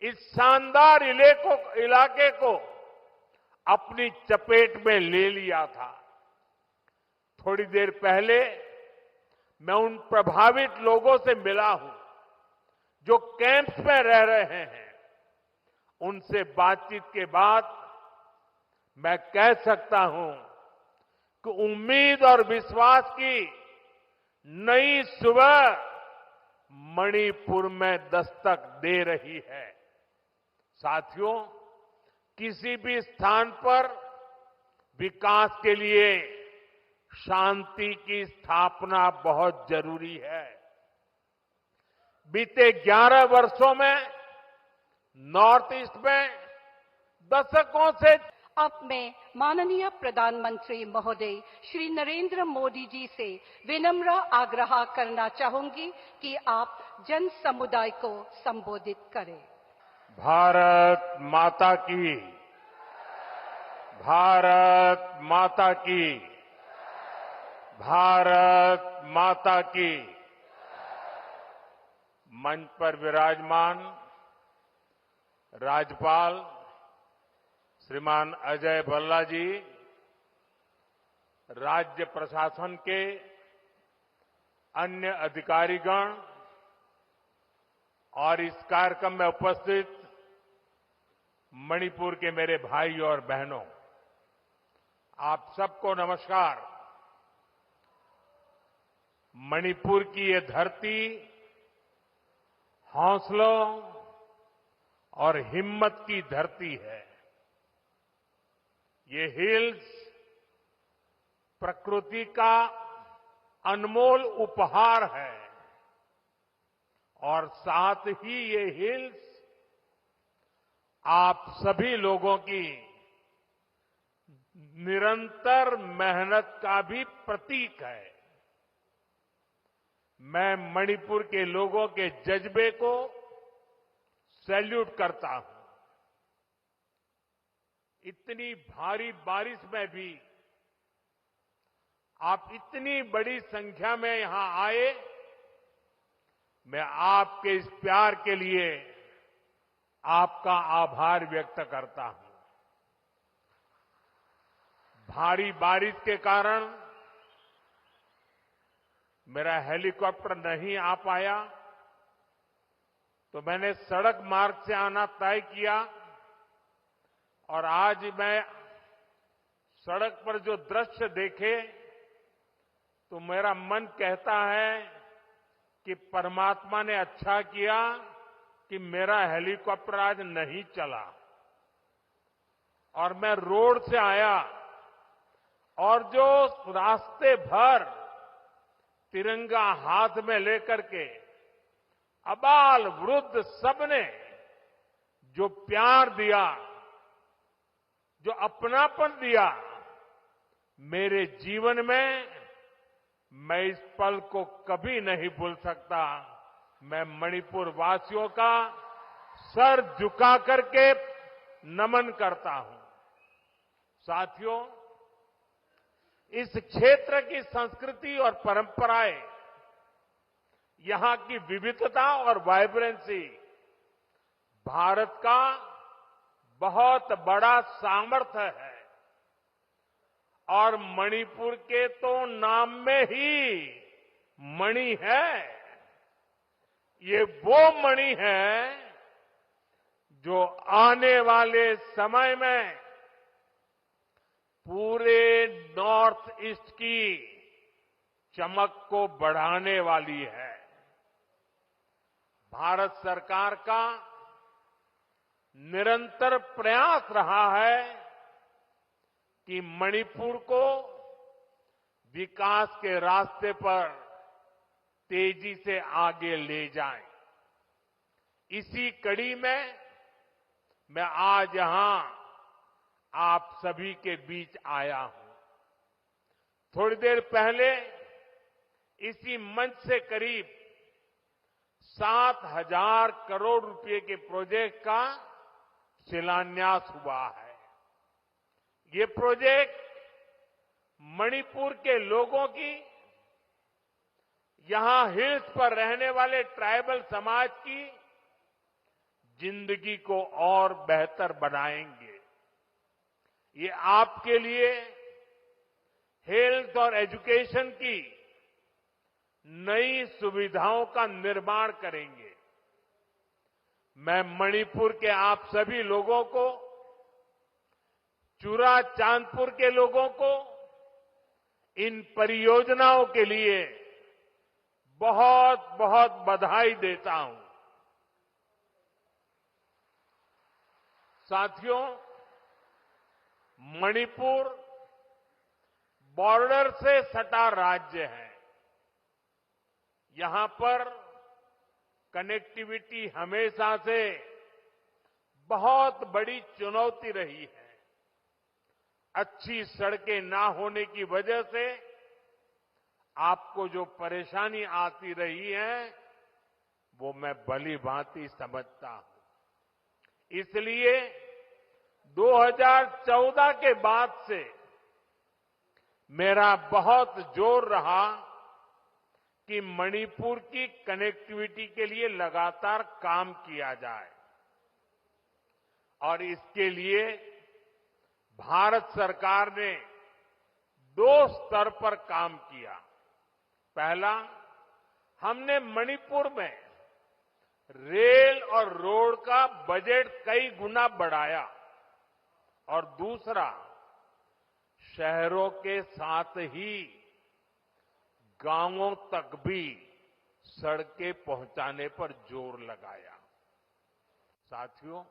इस शानदार इलाके को अपनी चपेट में ले लिया था। थोड़ी देर पहले मैं उन प्रभावित लोगों से मिला हूं जो कैंप्स में रह रहे हैं, उनसे बातचीत के बाद मैं कह सकता हूं कि उम्मीद और विश्वास की नई सुबह मणिपुर में दस्तक दे रही है। साथियों, किसी भी स्थान पर विकास के लिए शांति की स्थापना बहुत जरूरी है। बीते 11 वर्षों में नॉर्थ ईस्ट में दशकों से अब मैं माननीय प्रधानमंत्री महोदय श्री नरेंद्र मोदी जी से विनम्र आग्रह करना चाहूंगी कि आप जन समुदाय को संबोधित करें। भारत माता की, भारत माता की, भारत माता की। मंच पर विराजमान राज्यपाल श्रीमान अजय भल्ला जी, राज्य प्रशासन के अन्य अधिकारीगण और इस कार्यक्रम में उपस्थित मणिपुर के मेरे भाई और बहनों, आप सबको नमस्कार। मणिपुर की ये धरती हौसलों और हिम्मत की धरती है। ये हिल्स प्रकृति का अनमोल उपहार है और साथ ही ये हिल्स आप सभी लोगों की निरंतर मेहनत का भी प्रतीक है। मैं मणिपुर के लोगों के जज्बे को सैल्यूट करता हूं। इतनी भारी बारिश में भी आप इतनी बड़ी संख्या में यहां आए, मैं आपके इस प्यार के लिए आपका आभार व्यक्त करता हूं। भारी बारिश के कारण मेरा हेलीकॉप्टर नहीं आ पाया, तो मैंने सड़क मार्ग से आना तय किया और आज मैं सड़क पर जो दृश्य देखे तो मेरा मन कहता है कि परमात्मा ने अच्छा किया कि मेरा हेलीकॉप्टर आज नहीं चला और मैं रोड से आया और जो रास्ते भर तिरंगा हाथ में लेकर के अबाल वृद्ध सबने जो प्यार दिया, जो अपनापन दिया, मेरे जीवन में मैं इस पल को कभी नहीं भूल सकता। मैं मणिपुर वासियों का सर झुका करके नमन करता हूं। साथियों, इस क्षेत्र की संस्कृति और परंपराएं, यहां की विविधता और वाइब्रेंसी भारत का बहुत बड़ा सामर्थ्य है और मणिपुर के तो नाम में ही मणि है। ये वो मणि है जो आने वाले समय में पूरे नॉर्थ ईस्ट की चमक को बढ़ाने वाली है। भारत सरकार का निरंतर प्रयास रहा है कि मणिपुर को विकास के रास्ते पर तेजी से आगे ले जाएं। इसी कड़ी में मैं आज यहां आप सभी के बीच आया हूं। थोड़ी देर पहले इसी मंच से करीब 7,000 करोड़ रुपए के प्रोजेक्ट का शिलान्यास हुआ है। ये प्रोजेक्ट मणिपुर के लोगों की, यहां हिल्स पर रहने वाले ट्राइबल समाज की जिंदगी को और बेहतर बनाएंगे। ये आपके लिए हेल्थ और एजुकेशन की नई सुविधाओं का निर्माण करेंगे। मैं मणिपुर के आप सभी लोगों को, चुरा चांदपुर के लोगों को इन परियोजनाओं के लिए बहुत बहुत बधाई देता हूं। साथियों, मणिपुर बॉर्डर से सटा राज्य है। यहां पर कनेक्टिविटी हमेशा से बहुत बड़ी चुनौती रही है। अच्छी सड़कें ना होने की वजह से आपको जो परेशानी आती रही है वो मैं भली भांति समझता हूं। इसलिए 2014 के बाद से मेरा बहुत जोर रहा कि मणिपुर की कनेक्टिविटी के लिए लगातार काम किया जाए और इसके लिए भारत सरकार ने 2 स्तर पर काम किया। पहला, हमने मणिपुर में रेल और रोड का बजट कई गुना बढ़ाया और दूसरा, शहरों के साथ ही गांवों तक भी सड़कें पहुंचाने पर जोर लगाया। साथियों,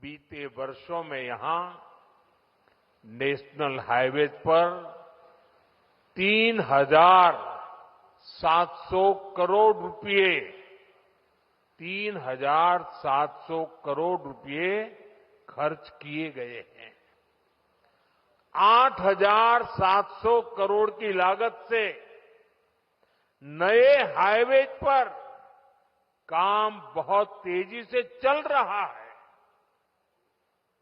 बीते वर्षों में यहां नेशनल हाईवे पर 3,700 करोड़ रुपए 3,700 करोड़ रुपए खर्च किए गए हैं। 8,700 करोड़ की लागत से नए हाईवे पर काम बहुत तेजी से चल रहा है।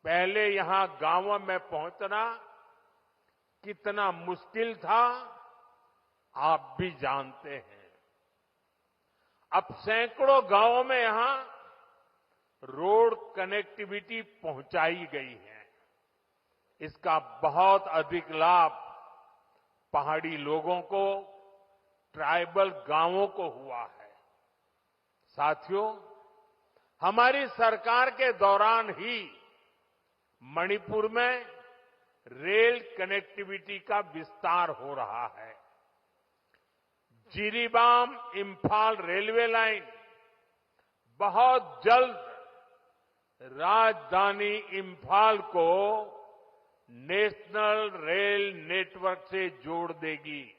पहले यहां गांवों में पहुंचना कितना मुश्किल था, आप भी जानते हैं। अब सैकड़ों गांवों में यहां रोड कनेक्टिविटी पहुंचाई गई है। इसका बहुत अधिक लाभ पहाड़ी लोगों को, ट्राइबल गांवों को हुआ है। साथियों, हमारी सरकार के दौरान ही मणिपुर में रेल कनेक्टिविटी का विस्तार हो रहा है। जिरीबाम इंफाल रेलवे लाइन बहुत जल्द राजधानी इंफाल को नेशनल रेल नेटवर्क से जोड़ देगी।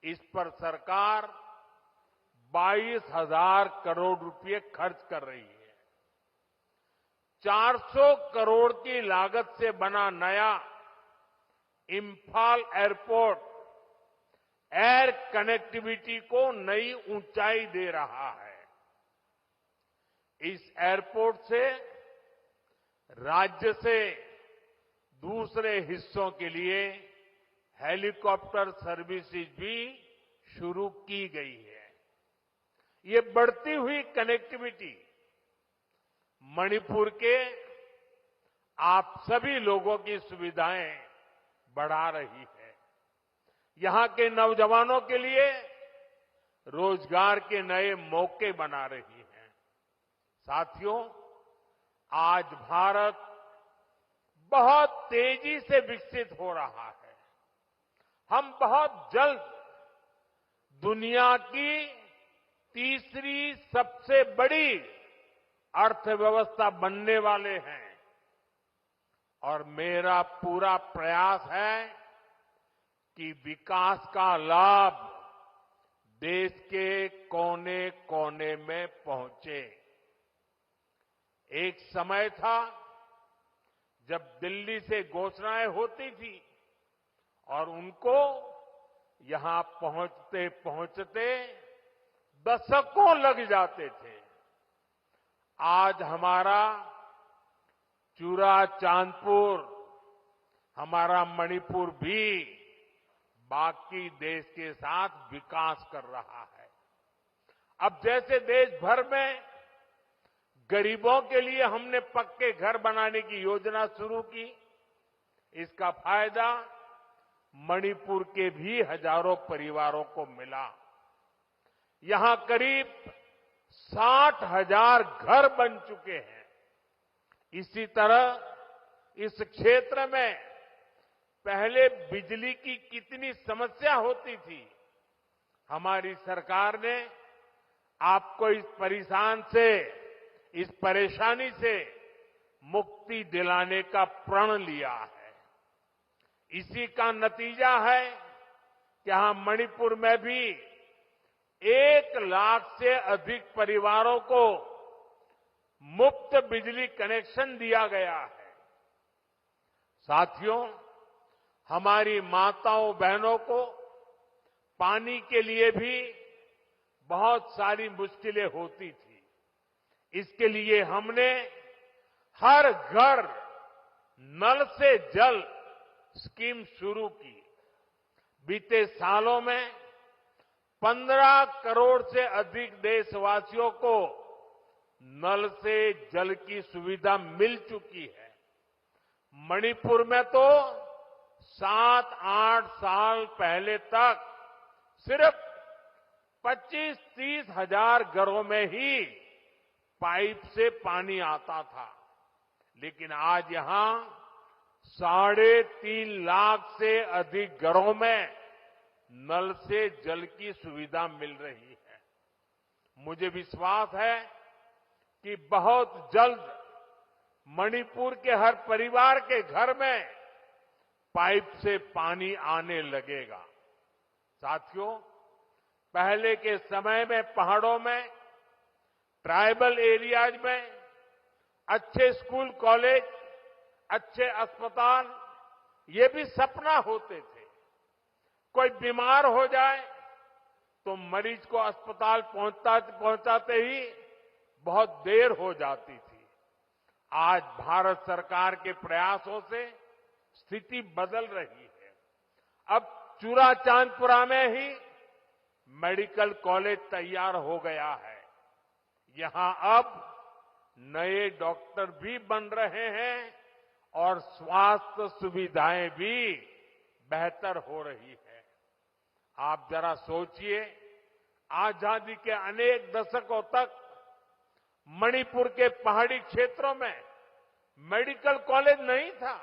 इस पर सरकार 22,000 करोड़ रुपए खर्च कर रही है। 400 करोड़ की लागत से बना नया इंफाल एयरपोर्ट एयर कनेक्टिविटी को नई ऊंचाई दे रहा है। इस एयरपोर्ट से राज्य से दूसरे हिस्सों के लिए हेलीकॉप्टर सर्विसेज भी शुरू की गई है। ये बढ़ती हुई कनेक्टिविटी मणिपुर के आप सभी लोगों की सुविधाएं बढ़ा रही है। यहां के नौजवानों के लिए रोजगार के नए मौके बना रही है। साथियों, आज भारत बहुत तेजी से विकसित हो रहा है। हम बहुत जल्द दुनिया की तीसरी सबसे बड़ी अर्थव्यवस्था बनने वाले हैं और मेरा पूरा प्रयास है कि विकास का लाभ देश के कोने कोने में पहुंचे। एक समय था जब दिल्ली से घोषणाएं होती थी और उनको यहां पहुंचते पहुंचते दशकों लग जाते थे। आज हमारा चुरा चांदपुर, हमारा मणिपुर भी बाकी देश के साथ विकास कर रहा है। अब जैसे देश भर में गरीबों के लिए हमने पक्के घर बनाने की योजना शुरू की, इसका फायदा मणिपुर के भी हजारों परिवारों को मिला। यहां करीब 60,000 घर बन चुके हैं। इसी तरह इस क्षेत्र में पहले बिजली की कितनी समस्या होती थी, हमारी सरकार ने आपको इस परेशानी से मुक्ति दिलाने का प्रण लिया है। इसी का नतीजा है कि यहां मणिपुर में भी 1 लाख से अधिक परिवारों को मुफ्त बिजली कनेक्शन दिया गया है। साथियों, हमारी माताओं बहनों को पानी के लिए भी बहुत सारी मुश्किलें होती थी। इसके लिए हमने हर घर नल से जल स्कीम शुरू की। बीते सालों में 15 करोड़ से अधिक देशवासियों को नल से जल की सुविधा मिल चुकी है। मणिपुर में तो 7-8 साल पहले तक सिर्फ 25-30 हजार घरों में ही पाइप से पानी आता था, लेकिन आज यहां 3.5 लाख से अधिक घरों में नल से जल की सुविधा मिल रही है। मुझे विश्वास है कि बहुत जल्द मणिपुर के हर परिवार के घर में पाइप से पानी आने लगेगा। साथियों, पहले के समय में पहाड़ों में, ट्राइबल एरियाज में अच्छे स्कूल कॉलेज, अच्छे अस्पताल ये भी सपना होते थे। कोई बीमार हो जाए तो मरीज को अस्पताल पहुंचाते ही बहुत देर हो जाती थी। आज भारत सरकार के प्रयासों से स्थिति बदल रही है। अब चूराचांदपुरा में ही मेडिकल कॉलेज तैयार हो गया है। यहां अब नए डॉक्टर भी बन रहे हैं और स्वास्थ्य सुविधाएं भी बेहतर हो रही है। आप जरा सोचिए, आजादी के अनेक दशकों तक मणिपुर के पहाड़ी क्षेत्रों में मेडिकल कॉलेज नहीं था।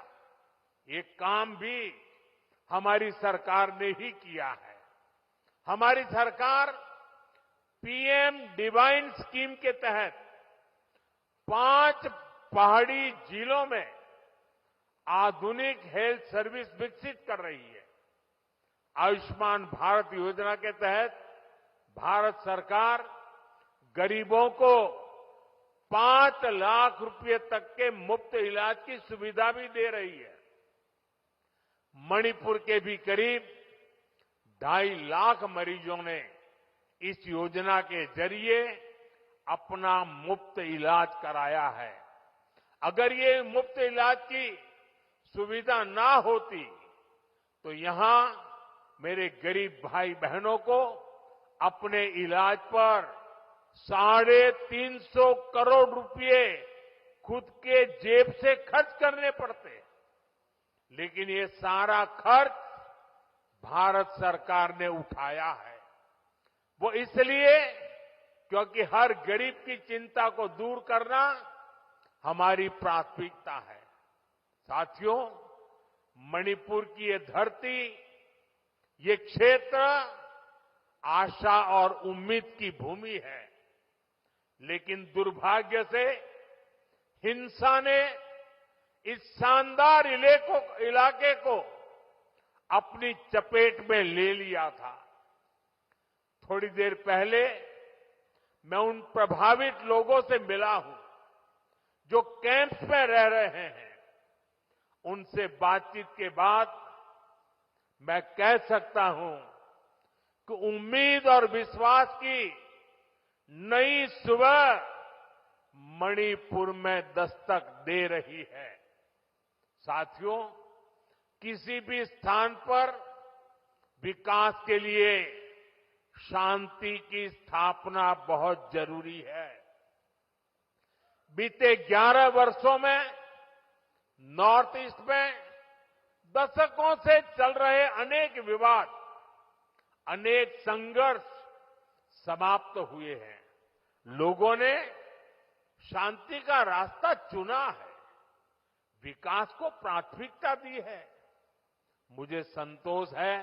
ये काम भी हमारी सरकार ने ही किया है। हमारी सरकार पीएम डिवाइन स्कीम के तहत 5 पहाड़ी जिलों में आधुनिक हेल्थ सर्विस विकसित कर रही है। आयुष्मान भारत योजना के तहत भारत सरकार गरीबों को 5 लाख रुपए तक के मुफ्त इलाज की सुविधा भी दे रही है। मणिपुर के भी करीब 2.5 लाख मरीजों ने इस योजना के जरिए अपना मुफ्त इलाज कराया है। अगर ये मुफ्त इलाज की सुविधा ना होती तो यहां मेरे गरीब भाई बहनों को अपने इलाज पर 350 करोड़ रुपए खुद के जेब से खर्च करने पड़ते। लेकिन ये सारा खर्च भारत सरकार ने उठाया है। वो इसलिए क्योंकि हर गरीब की चिंता को दूर करना हमारी प्राथमिकता है। साथियों, मणिपुर की ये धरती, ये क्षेत्र आशा और उम्मीद की भूमि है। लेकिन दुर्भाग्य से हिंसा ने इस शानदार इलाके को अपनी चपेट में ले लिया था। थोड़ी देर पहले मैं उन प्रभावित लोगों से मिला हूं जो कैंप्स में रह रहे हैं। उनसे बातचीत के बाद मैं कह सकता हूं कि उम्मीद और विश्वास की नई सुबह मणिपुर में दस्तक दे रही है। साथियों, किसी भी स्थान पर विकास के लिए शांति की स्थापना बहुत जरूरी है। बीते 11 वर्षों में नॉर्थ ईस्ट में दशकों से चल रहे अनेक विवाद, अनेक संघर्ष समाप्त हुए हैं। लोगों ने शांति का रास्ता चुना है, विकास को प्राथमिकता दी है। मुझे संतोष है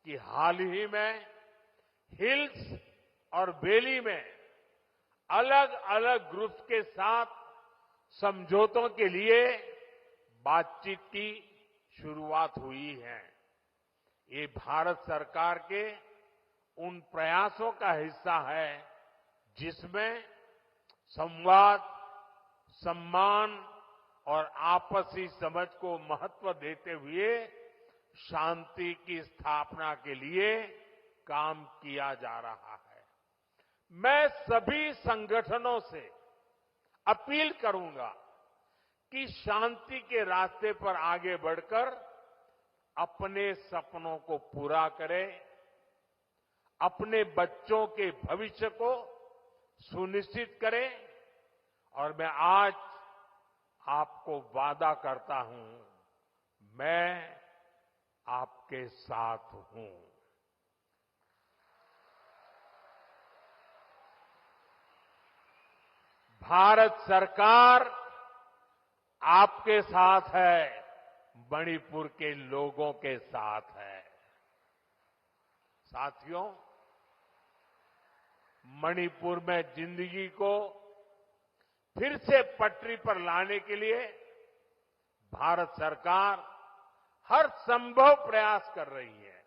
कि हाल ही में हिल्स और वैली में अलग अलग ग्रुप्स के साथ समझौतों के लिए बातचीत की शुरुआत हुई है। ये भारत सरकार के उन प्रयासों का हिस्सा है जिसमें संवाद, सम्मान और आपसी समझ को महत्व देते हुए शांति की स्थापना के लिए काम किया जा रहा है। मैं सभी संगठनों से अपील करूंगा कि शांति के रास्ते पर आगे बढ़कर अपने सपनों को पूरा करें, अपने बच्चों के भविष्य को सुनिश्चित करें। और मैं आज आपको वादा करता हूं, मैं आपके साथ हूं। भारत सरकार आपके साथ है, मणिपुर के लोगों के साथ है। साथियों, मणिपुर में जिंदगी को फिर से पटरी पर लाने के लिए भारत सरकार हर संभव प्रयास कर रही है।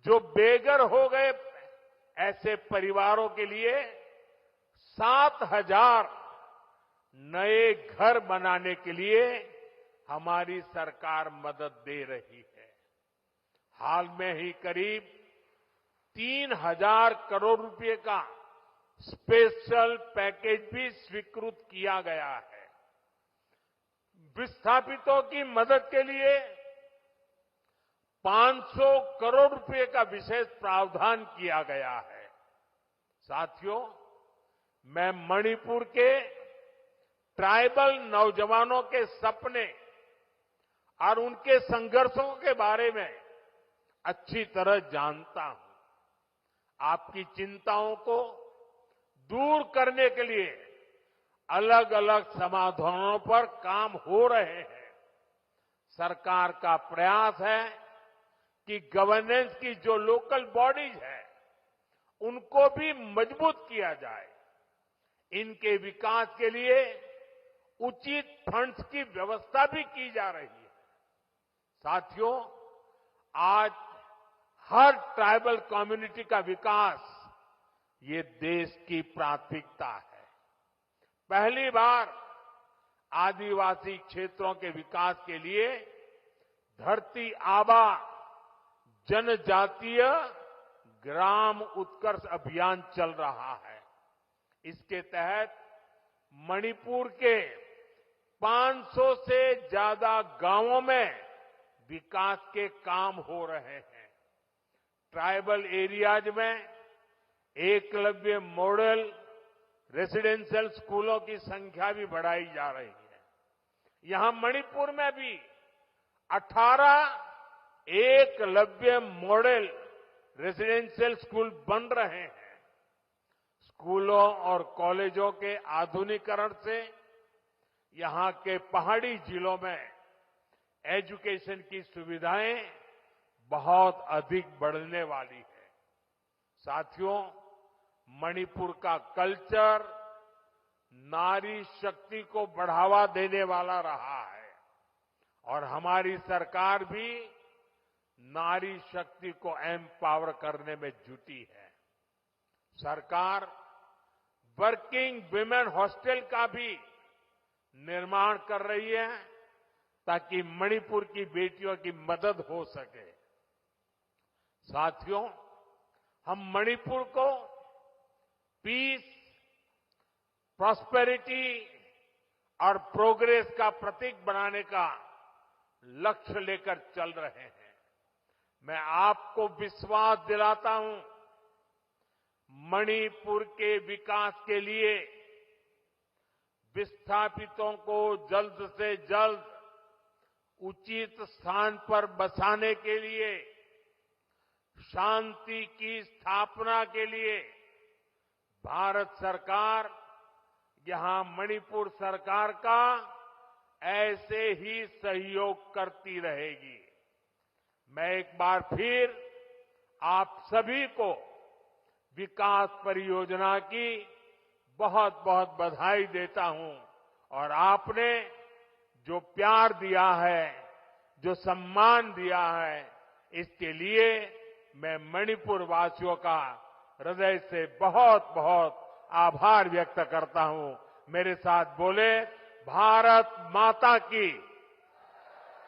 जो बेघर हो गए ऐसे परिवारों के लिए 7,000 नए घर बनाने के लिए हमारी सरकार मदद दे रही है। हाल में ही करीब 3,000 करोड़ रुपए का स्पेशल पैकेज भी स्वीकृत किया गया है। विस्थापितों की मदद के लिए 500 करोड़ रुपए का विशेष प्रावधान किया गया है। साथियों, मैं मणिपुर के ट्राइबल नौजवानों के सपने और उनके संघर्षों के बारे में अच्छी तरह जानता हूं। आपकी चिंताओं को दूर करने के लिए अलग अलग समाधानों पर काम हो रहे हैं। सरकार का प्रयास है कि गवर्नेंस की जो लोकल बॉडीज है उनको भी मजबूत किया जाए। इनके विकास के लिए उचित फंड्स की व्यवस्था भी की जा रही है। साथियों, आज हर ट्राइबल कम्युनिटी का विकास ये देश की प्राथमिकता है। पहली बार आदिवासी क्षेत्रों के विकास के लिए धरती आबा जनजातीय ग्राम उत्कर्ष अभियान चल रहा है। इसके तहत मणिपुर के 500 से ज्यादा गांवों में विकास के काम हो रहे हैं। ट्राइबल एरियाज में एकलव्य मॉडल रेसिडेंशियल स्कूलों की संख्या भी बढ़ाई जा रही है। यहां मणिपुर में भी 18 एकलव्य मॉडल रेसिडेंशियल स्कूल बन रहे हैं। स्कूलों और कॉलेजों के आधुनिकीकरण से यहां के पहाड़ी जिलों में एजुकेशन की सुविधाएं बहुत अधिक बढ़ने वाली है। साथियों, मणिपुर का कल्चर नारी शक्ति को बढ़ावा देने वाला रहा है और हमारी सरकार भी नारी शक्ति को एम्पावर करने में जुटी है। सरकार वर्किंग विमेन हॉस्टल का भी निर्माण कर रही है ताकि मणिपुर की बेटियों की मदद हो सके। साथियों, हम मणिपुर को पीस, प्रॉस्पेरिटी और प्रोग्रेस का प्रतीक बनाने का लक्ष्य लेकर चल रहे हैं। मैं आपको विश्वास दिलाता हूं, मणिपुर के विकास के लिए विस्थापितों को जल्द से जल्द उचित स्थान पर बसाने के लिए, शांति की स्थापना के लिए भारत सरकार यहां मणिपुर सरकार का ऐसे ही सहयोग करती रहेगी। मैं एक बार फिर आप सभी को विकास परियोजना की बहुत बहुत बधाई देता हूं और आपने जो प्यार दिया है, जो सम्मान दिया है, इसके लिए मैं मणिपुर वासियों का हृदय से बहुत बहुत आभार व्यक्त करता हूं। मेरे साथ बोले, भारत माता की,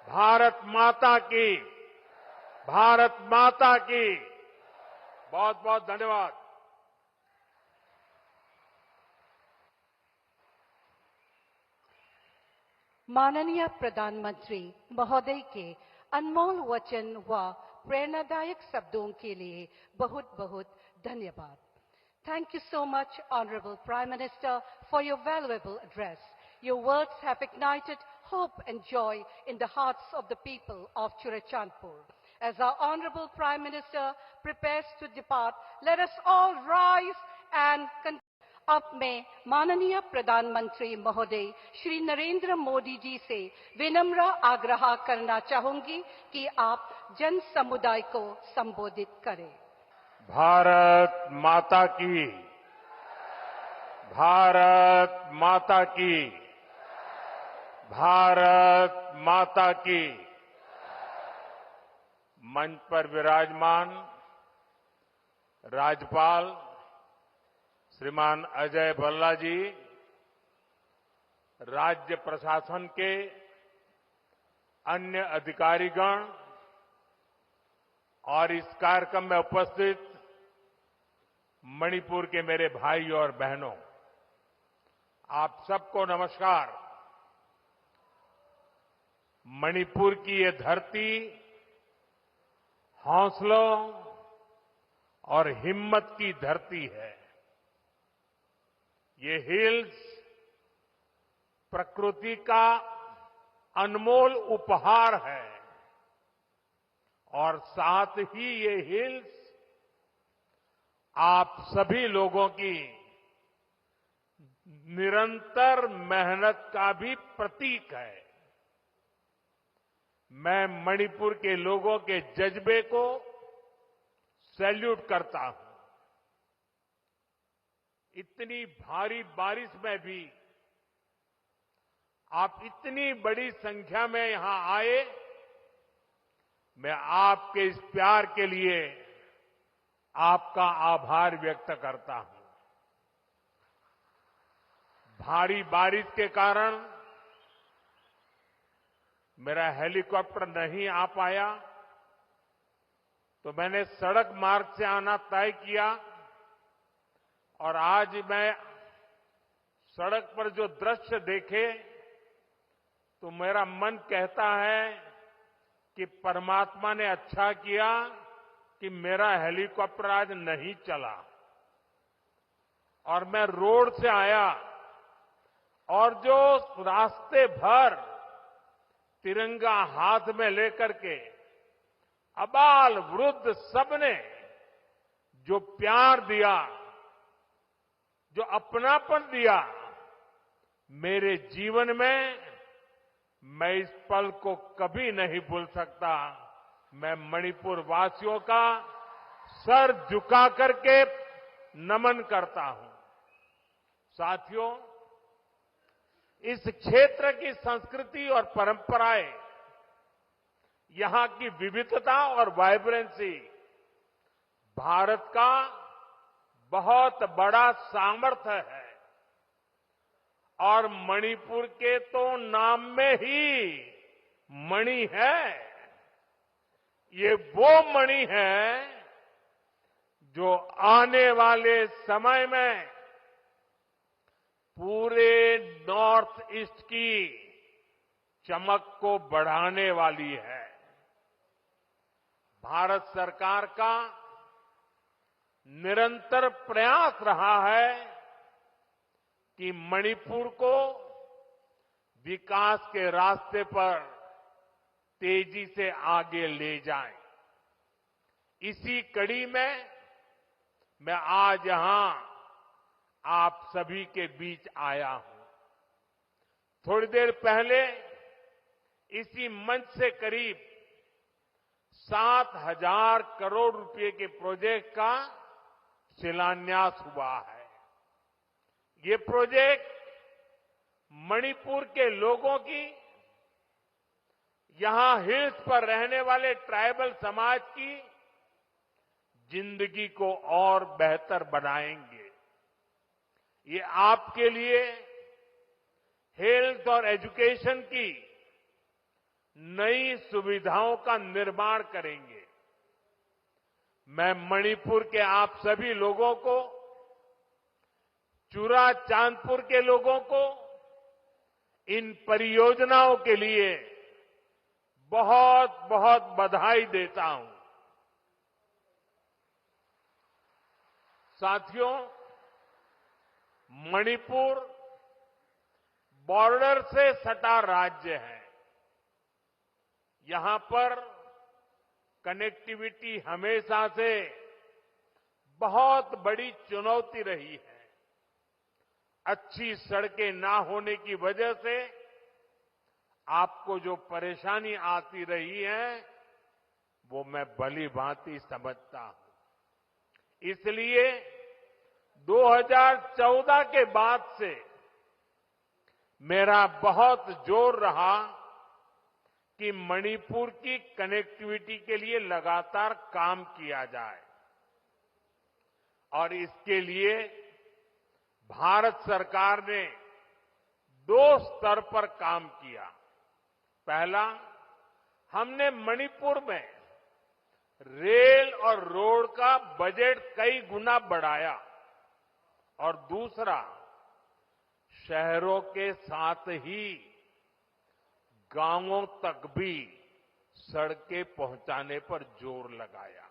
भारत माता की, भारत माता की। बहुत बहुत धन्यवाद। माननीय प्रधानमंत्री महोदय के अनमोल वचन व प्रेरणादायक शब्दों के लिए बहुत बहुत धन्यवाद। Thank you so much, Honorable Prime Minister, for your valuable address. Your words have ignited hope and joy in the hearts of the people of Churachandpur. As our Honorable Prime Minister prepares to depart, let us all rise and continue. अब मैं माननीय प्रधानमंत्री महोदय श्री नरेंद्र मोदी जी से विनम्र आग्रह करना चाहूंगी कि आप जन समुदाय को संबोधित करें। भारत माता की, भारत माता की, भारत माता की। मंच पर विराजमान राज्यपाल श्रीमान अजय भल्ला जी, राज्य प्रशासन के अन्य अधिकारीगण और इस कार्यक्रम में उपस्थित मणिपुर के मेरे भाई और बहनों, आप सबको नमस्कार। मणिपुर की ये धरती हौसलों और हिम्मत की धरती है। ये हिल्स प्रकृति का अनमोल उपहार है और साथ ही ये हिल्स आप सभी लोगों की निरंतर मेहनत का भी प्रतीक है। मैं मणिपुर के लोगों के जज्बे को सैल्यूट करता हूं। इतनी भारी बारिश में भी आप इतनी बड़ी संख्या में यहां आए, मैं आपके इस प्यार के लिए आपका आभार व्यक्त करता हूं। भारी बारिश के कारण मेरा हेलीकॉप्टर नहीं आ पाया, तो मैंने सड़क मार्ग से आना तय किया और आज मैं सड़क पर जो दृश्य देखे तो मेरा मन कहता है कि परमात्मा ने अच्छा किया कि मेरा हेलीकॉप्टर आज नहीं चला और मैं रोड से आया और जो रास्ते भर तिरंगा हाथ में लेकर के अबाल वृद्ध सबने जो प्यार दिया, जो अपनापन दिया, मेरे जीवन में मैं इस पल को कभी नहीं भूल सकता। मैं मणिपुर वासियों का सर झुका करके नमन करता हूं। साथियों, इस क्षेत्र की संस्कृति और परंपराएं, यहां की विविधता और वाइब्रेंसी भारत का बहुत बड़ा सामर्थ्य है और मणिपुर के तो नाम में ही मणि है। ये वो मणि है जो आने वाले समय में पूरे नॉर्थ ईस्ट की चमक को बढ़ाने वाली है। भारत सरकार का निरंतर प्रयास रहा है कि मणिपुर को विकास के रास्ते पर तेजी से आगे ले जाएं। इसी कड़ी में मैं आज यहां आप सभी के बीच आया हूं। थोड़ी देर पहले इसी मंच से करीब 7,000 करोड़ रुपए के प्रोजेक्ट का शिलान्यास हुआ है। ये प्रोजेक्ट मणिपुर के लोगों की, यहां हिल्स पर रहने वाले ट्राइबल समाज की जिंदगी को और बेहतर बनाएंगे। ये आपके लिए हेल्थ और एजुकेशन की नई सुविधाओं का निर्माण करेंगे। मैं मणिपुर के आप सभी लोगों को, चुराचांदपुर के लोगों को इन परियोजनाओं के लिए बहुत बहुत बधाई देता हूं। साथियों, मणिपुर बॉर्डर से सटा राज्य है। यहां पर कनेक्टिविटी हमेशा से बहुत बड़ी चुनौती रही है। अच्छी सड़कें ना होने की वजह से आपको जो परेशानी आती रही है, वो मैं भली भांति समझता हूं। इसलिए 2014 के बाद से मेरा बहुत जोर रहा कि मणिपुर की कनेक्टिविटी के लिए लगातार काम किया जाए, और इसके लिए भारत सरकार ने 2 स्तर पर काम किया। पहला, हमने मणिपुर में रेल और रोड का बजट कई गुना बढ़ाया, और दूसरा, शहरों के साथ ही गांवों तक भी सड़कें पहुंचाने पर जोर लगाया।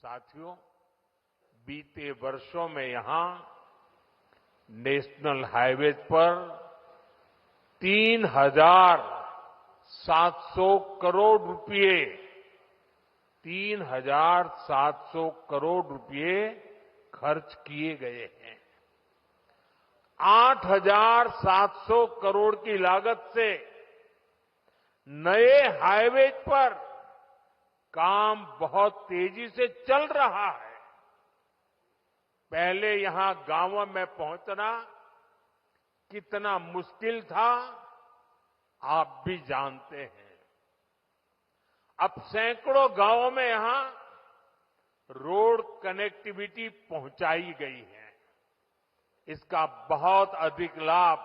साथियों, बीते वर्षों में यहां नेशनल हाईवे पर 3,700 करोड़ रुपए 3,700 करोड़ रुपए खर्च किए गए हैं। 8,700 करोड़ की लागत से नए हाईवे पर काम बहुत तेजी से चल रहा है। पहले यहां गांवों में पहुंचना कितना मुश्किल था, आप भी जानते हैं। अब सैकड़ों गांवों में यहां रोड कनेक्टिविटी पहुंचाई गई है। इसका बहुत अधिक लाभ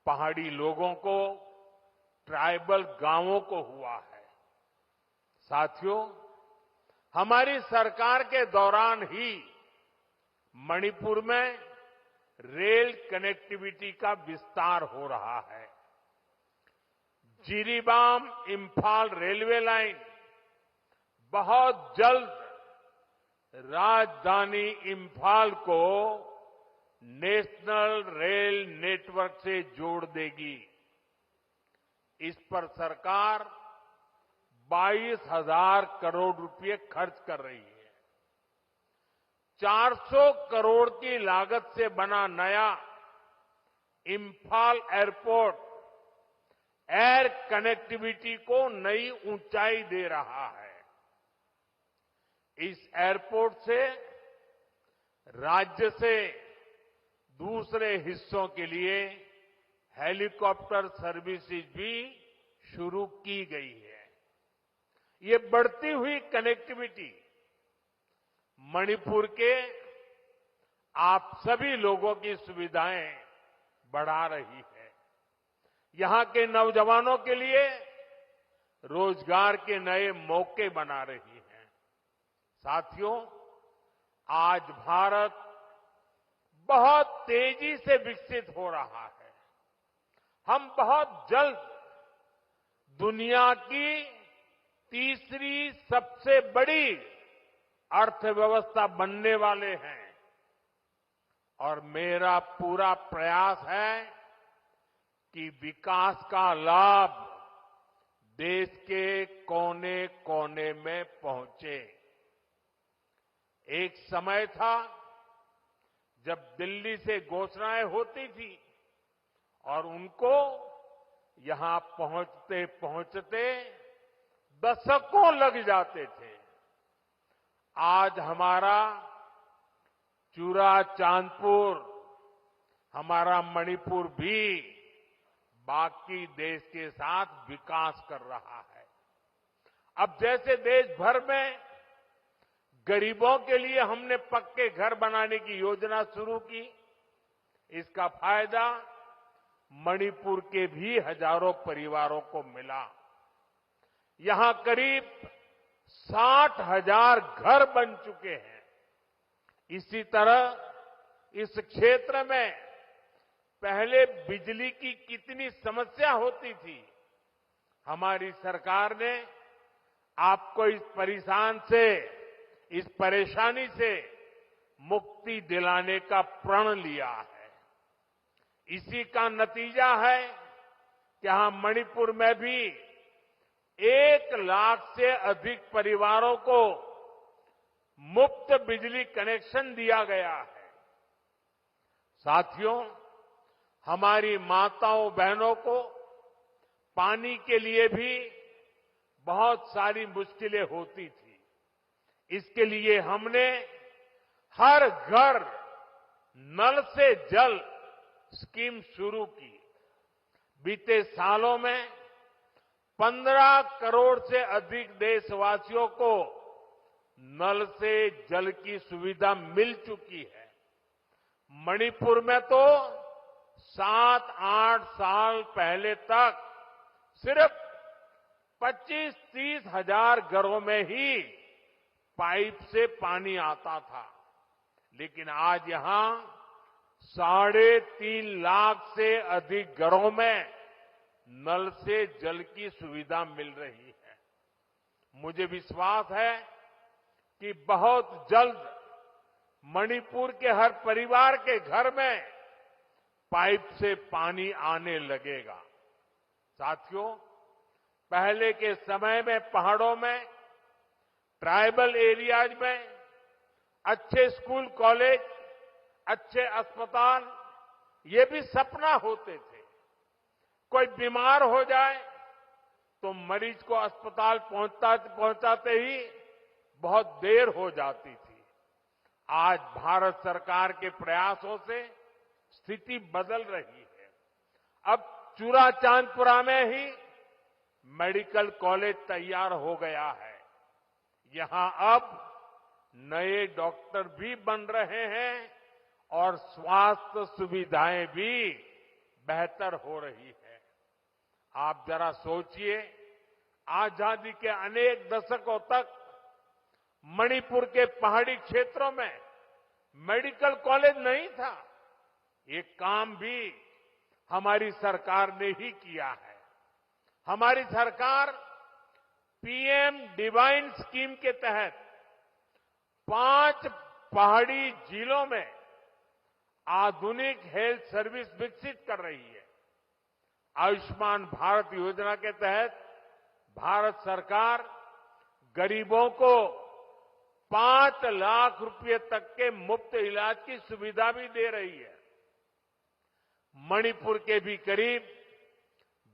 पहाड़ी लोगों को, ट्राइबल गांवों को हुआ है। साथियों, हमारी सरकार के दौरान ही मणिपुर में रेल कनेक्टिविटी का विस्तार हो रहा है। जिरीबाम इंफाल रेलवे लाइन बहुत जल्द राजधानी इंफाल को नेशनल रेल नेटवर्क से जोड़ देगी। इस पर सरकार 22,000 करोड़ रुपए खर्च कर रही है। 400 करोड़ की लागत से बना नया इंफाल एयरपोर्ट एयर कनेक्टिविटी को नई ऊंचाई दे रहा है। इस एयरपोर्ट से राज्य से दूसरे हिस्सों के लिए हेलीकॉप्टर सर्विसेज भी शुरू की गई है। ये बढ़ती हुई कनेक्टिविटी मणिपुर के आप सभी लोगों की सुविधाएं बढ़ा रही है। यहां के नौजवानों के लिए रोजगार के नए मौके बना रही है। साथियों, आज भारत बहुत तेजी से विकसित हो रहा है। हम बहुत जल्द दुनिया की तीसरी सबसे बड़ी अर्थव्यवस्था बनने वाले हैं, और मेरा पूरा प्रयास है कि विकास का लाभ देश के कोने कोने में पहुंचे। एक समय था जब दिल्ली से घोषणाएं होती थी और उनको यहां पहुंचते पहुंचते दशकों लग जाते थे, आज हमारा चूरा चांदपुर, हमारा मणिपुर भी बाकी देश के साथ विकास कर रहा है। अब जैसे देश भर में गरीबों के लिए हमने पक्के घर बनाने की योजना शुरू की, इसका फायदा मणिपुर के भी हजारों परिवारों को मिला। यहां करीब 60,000 घर बन चुके हैं। इसी तरह इस क्षेत्र में पहले बिजली की कितनी समस्या होती थी, हमारी सरकार ने आपको इस परेशानी से मुक्ति दिलाने का प्रण लिया है। इसी का नतीजा है कि यहां मणिपुर में भी 1 लाख से अधिक परिवारों को मुफ्त बिजली कनेक्शन दिया गया है। साथियों, हमारी माताओं बहनों को पानी के लिए भी बहुत सारी मुश्किलें होती थी। इसके लिए हमने हर घर नल से जल स्कीम शुरू की। बीते सालों में 15 करोड़ से अधिक देशवासियों को नल से जल की सुविधा मिल चुकी है। मणिपुर में तो 7-8 साल पहले तक सिर्फ 25-30 हजार घरों में ही पाइप से पानी आता था, लेकिन आज यहां 3.5 लाख से अधिक घरों में नल से जल की सुविधा मिल रही है। मुझे विश्वास है कि बहुत जल्द मणिपुर के हर परिवार के घर में पाइप से पानी आने लगेगा। साथियों, पहले के समय में पहाड़ों में, ट्राइबल एरियाज में अच्छे स्कूल कॉलेज, अच्छे अस्पताल, ये भी सपना होते थे। कोई बीमार हो जाए तो मरीज को अस्पताल पहुंचाते ही बहुत देर हो जाती थी। आज भारत सरकार के प्रयासों से स्थिति बदल रही है। अब चूरा चांदपुरा में ही मेडिकल कॉलेज तैयार हो गया है। यहां अब नए डॉक्टर भी बन रहे हैं और स्वास्थ्य सुविधाएं भी बेहतर हो रही है। आप जरा सोचिए, आजादी के अनेक दशकों तक मणिपुर के पहाड़ी क्षेत्रों में मेडिकल कॉलेज नहीं था। ये काम भी हमारी सरकार ने ही किया है। हमारी सरकार पीएम डिवाइन स्कीम के तहत 5 पहाड़ी जिलों में आधुनिक हेल्थ सर्विस विकसित कर रही है। आयुष्मान भारत योजना के तहत भारत सरकार गरीबों को 5 लाख रुपए तक के मुफ्त इलाज की सुविधा भी दे रही है। मणिपुर के भी करीब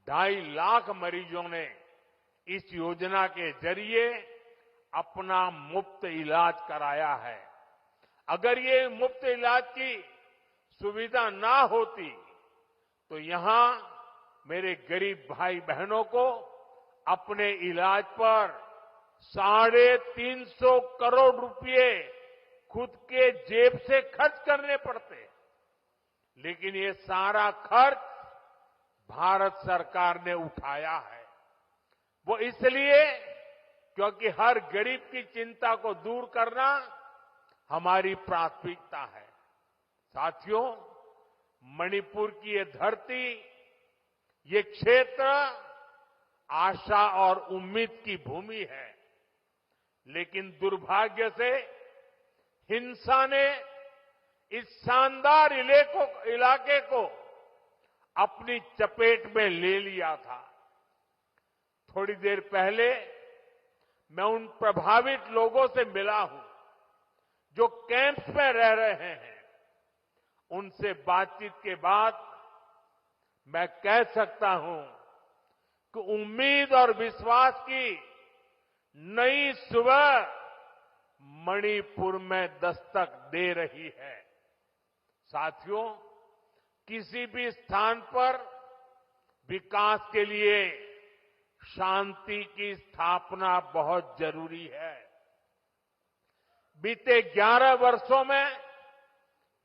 2.5 लाख मरीजों ने इस योजना के जरिए अपना मुफ्त इलाज कराया है। अगर ये मुफ्त इलाज की सुविधा ना होती तो यहां मेरे गरीब भाई बहनों को अपने इलाज पर 350 करोड़ रुपए खुद के जेब से खर्च करने पड़ते। लेकिन ये सारा खर्च भारत सरकार ने उठाया है। वो इसलिए क्योंकि हर गरीब की चिंता को दूर करना हमारी प्राथमिकता है। साथियों, मणिपुर की ये धरती, ये क्षेत्र आशा और उम्मीद की भूमि है। लेकिन दुर्भाग्य से हिंसा ने इस शानदार इलाके को अपनी चपेट में ले लिया था। थोड़ी देर पहले मैं उन प्रभावित लोगों से मिला हूं जो कैंप्स में रह रहे हैं। उनसे बातचीत के बाद मैं कह सकता हूं कि उम्मीद और विश्वास की नई सुबह मणिपुर में दस्तक दे रही है। साथियों, किसी भी स्थान पर विकास के लिए शांति की स्थापना बहुत जरूरी है। बीते 11 वर्षों में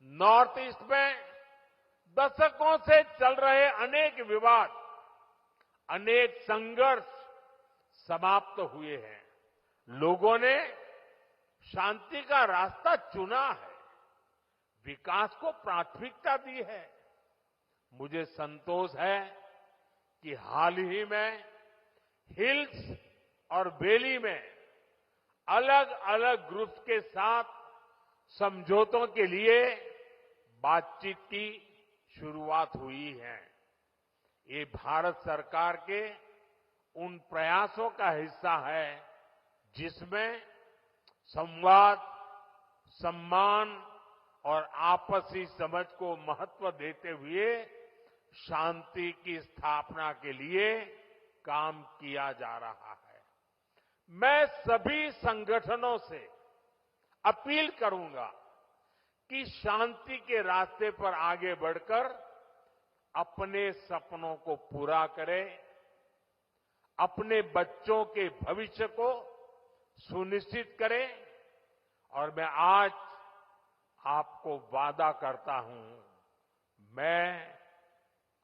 नॉर्थ ईस्ट में दशकों से चल रहे अनेक विवाद, अनेक संघर्ष समाप्त हुए हैं। लोगों ने शांति का रास्ता चुना है, विकास को प्राथमिकता दी है। मुझे संतोष है कि हाल ही में हिल्स और वैली में अलग अलग ग्रुप्स के साथ समझौतों के लिए बातचीत की शुरुआत हुई है। ये भारत सरकार के उन प्रयासों का हिस्सा है जिसमें संवाद, सम्मान और आपसी समझ को महत्व देते हुए शांति की स्थापना के लिए काम किया जा रहा है। मैं सभी संगठनों से अपील करूंगा कि शांति के रास्ते पर आगे बढ़कर अपने सपनों को पूरा करें, अपने बच्चों के भविष्य को सुनिश्चित करें। और मैं आज आपको वादा करता हूं, मैं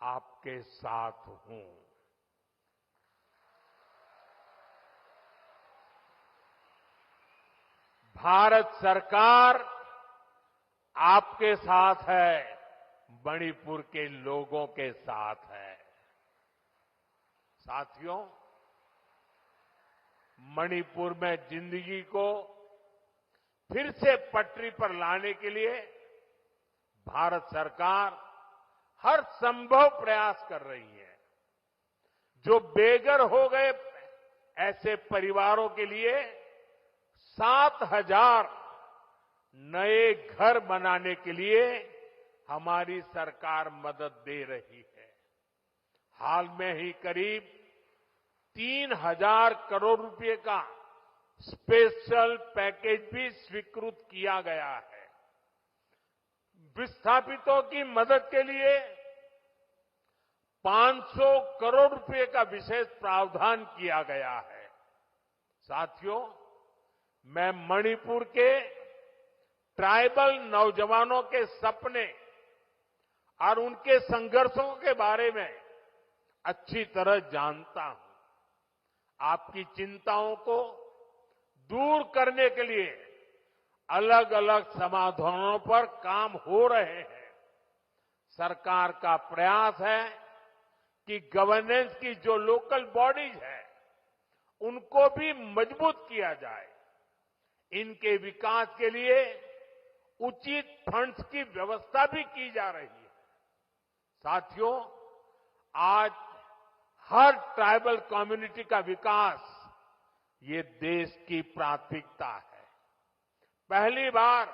आपके साथ हूं। भारत सरकार आपके साथ है, मणिपुर के लोगों के साथ है। साथियों, मणिपुर में जिंदगी को फिर से पटरी पर लाने के लिए भारत सरकार हर संभव प्रयास कर रही है। जो बेघर हो गए ऐसे परिवारों के लिए 7,000 नए घर बनाने के लिए हमारी सरकार मदद दे रही है। हाल में ही करीब 3,000 करोड़ रुपए का स्पेशल पैकेज भी स्वीकृत किया गया है। विस्थापितों की मदद के लिए 500 करोड़ रुपए का विशेष प्रावधान किया गया है। साथियों, मैं मणिपुर के ट्राइबल नौजवानों के सपने और उनके संघर्षों के बारे में अच्छी तरह जानता हूं। आपकी चिंताओं को दूर करने के लिए अलग अलग समाधानों पर काम हो रहे हैं। सरकार का प्रयास है कि गवर्नेंस की जो लोकल बॉडीज है उनको भी मजबूत किया जाए। इनके विकास के लिए उचित फंड्स की व्यवस्था भी की जा रही है। साथियों, आज हर ट्राइबल कम्युनिटी का विकास ये देश की प्राथमिकता है। पहली बार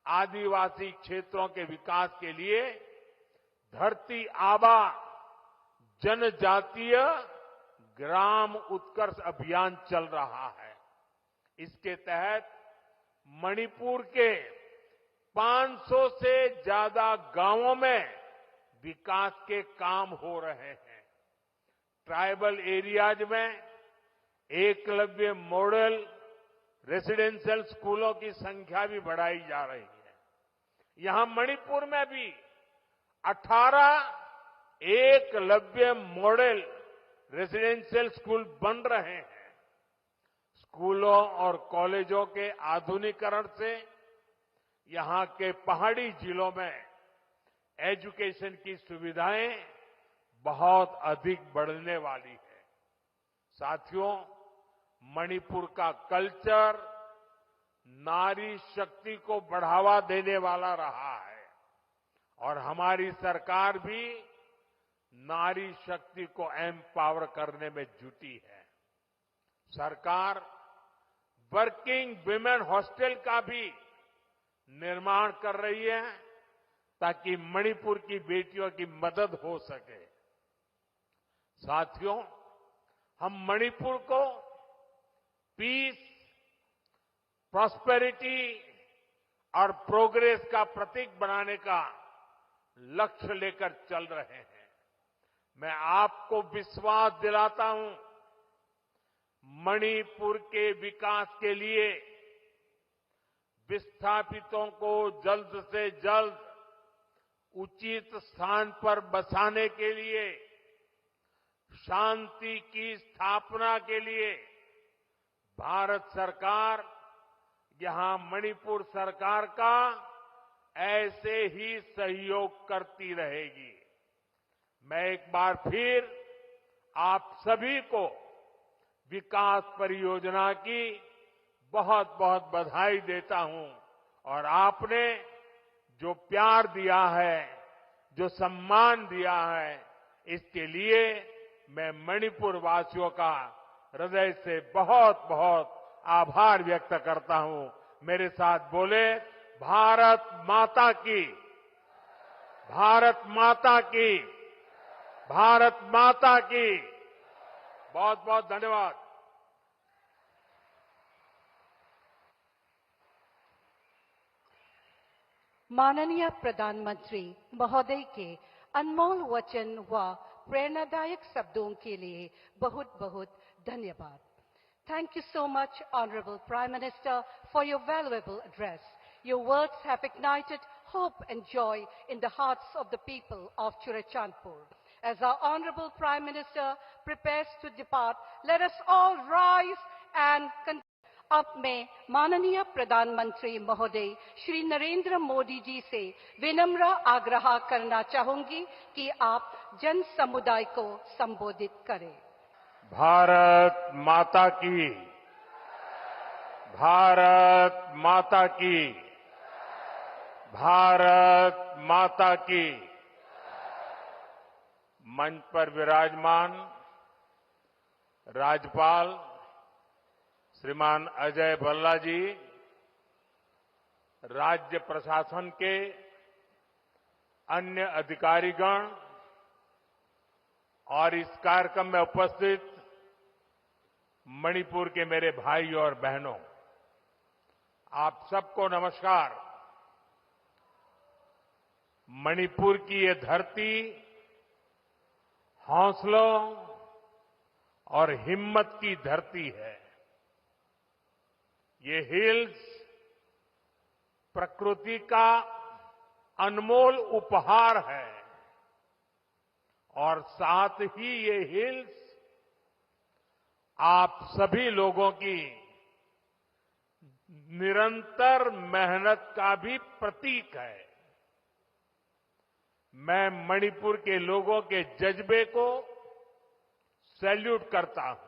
आदिवासी क्षेत्रों के विकास के लिए धरती आबा जनजातीय ग्राम उत्कर्ष अभियान चल रहा है। इसके तहत मणिपुर के 500 से ज्यादा गांवों में विकास के काम हो रहे हैं। ट्राइबल एरियाज में एकलव्य मॉडल रेसिडेंशियल स्कूलों की संख्या भी बढ़ाई जा रही है। यहां मणिपुर में भी 18 एकलव्य मॉडल रेसिडेंशियल स्कूल बन रहे हैं। स्कूलों और कॉलेजों के आधुनिकीकरण से यहां के पहाड़ी जिलों में एजुकेशन की सुविधाएं बहुत अधिक बढ़ने वाली है। साथियों, मणिपुर का कल्चर नारी शक्ति को बढ़ावा देने वाला रहा है और हमारी सरकार भी नारी शक्ति को एम्पावर करने में जुटी है। सरकार वर्किंग विमेन हॉस्टल का भी निर्माण कर रही है, ताकि मणिपुर की बेटियों की मदद हो सके। साथियों, हम मणिपुर को पीस, प्रॉस्पेरिटी और प्रोग्रेस का प्रतीक बनाने का लक्ष्य लेकर चल रहे हैं। मैं आपको विश्वास दिलाता हूं, मणिपुर के विकास के लिए विस्थापितों को जल्द से जल्द उचित स्थान पर बसाने के लिए, शांति की स्थापना के लिए भारत सरकार यहां मणिपुर सरकार का ऐसे ही सहयोग करती रहेगी। मैं एक बार फिर आप सभी को विकास परियोजना की बहुत बहुत बधाई देता हूं और आपने जो प्यार दिया है, जो सम्मान दिया है, इसके लिए मैं मणिपुर वासियों का हृदय से बहुत बहुत आभार व्यक्त करता हूं। मेरे साथ बोले, भारत माता की, भारत माता की, भारत माता की। बहुत बहुत धन्यवाद। माननीय प्रधानमंत्री महोदय के अनमोल वचन व प्रेरणादायक शब्दों के लिए बहुत बहुत धन्यवाद। Thank you so much, Honorable Prime Minister, for your valuable address. Your words have ignited hope and joy in the hearts of the people of Churachandpur. As our Honorable Prime Minister prepares to depart, let us all rise and continue. अब मैं माननीय प्रधानमंत्री महोदय श्री नरेंद्र मोदी जी से विनम्र आग्रह करना चाहूंगी कि आप जन समुदाय को संबोधित करें। भारत माता की, भारत माता की, भारत माता की। मंच पर विराजमान राज्यपाल श्रीमान अजय भल्ला जी, राज्य प्रशासन के अन्य अधिकारीगण और इस कार्यक्रम में उपस्थित मणिपुर के मेरे भाई और बहनों, आप सबको नमस्कार। मणिपुर की ये धरती हौसलों और हिम्मत की धरती है। ये हिल्स प्रकृति का अनमोल उपहार है और साथ ही ये हिल्स आप सभी लोगों की निरंतर मेहनत का भी प्रतीक है। मैं मणिपुर के लोगों के जज्बे को सैल्यूट करता हूं।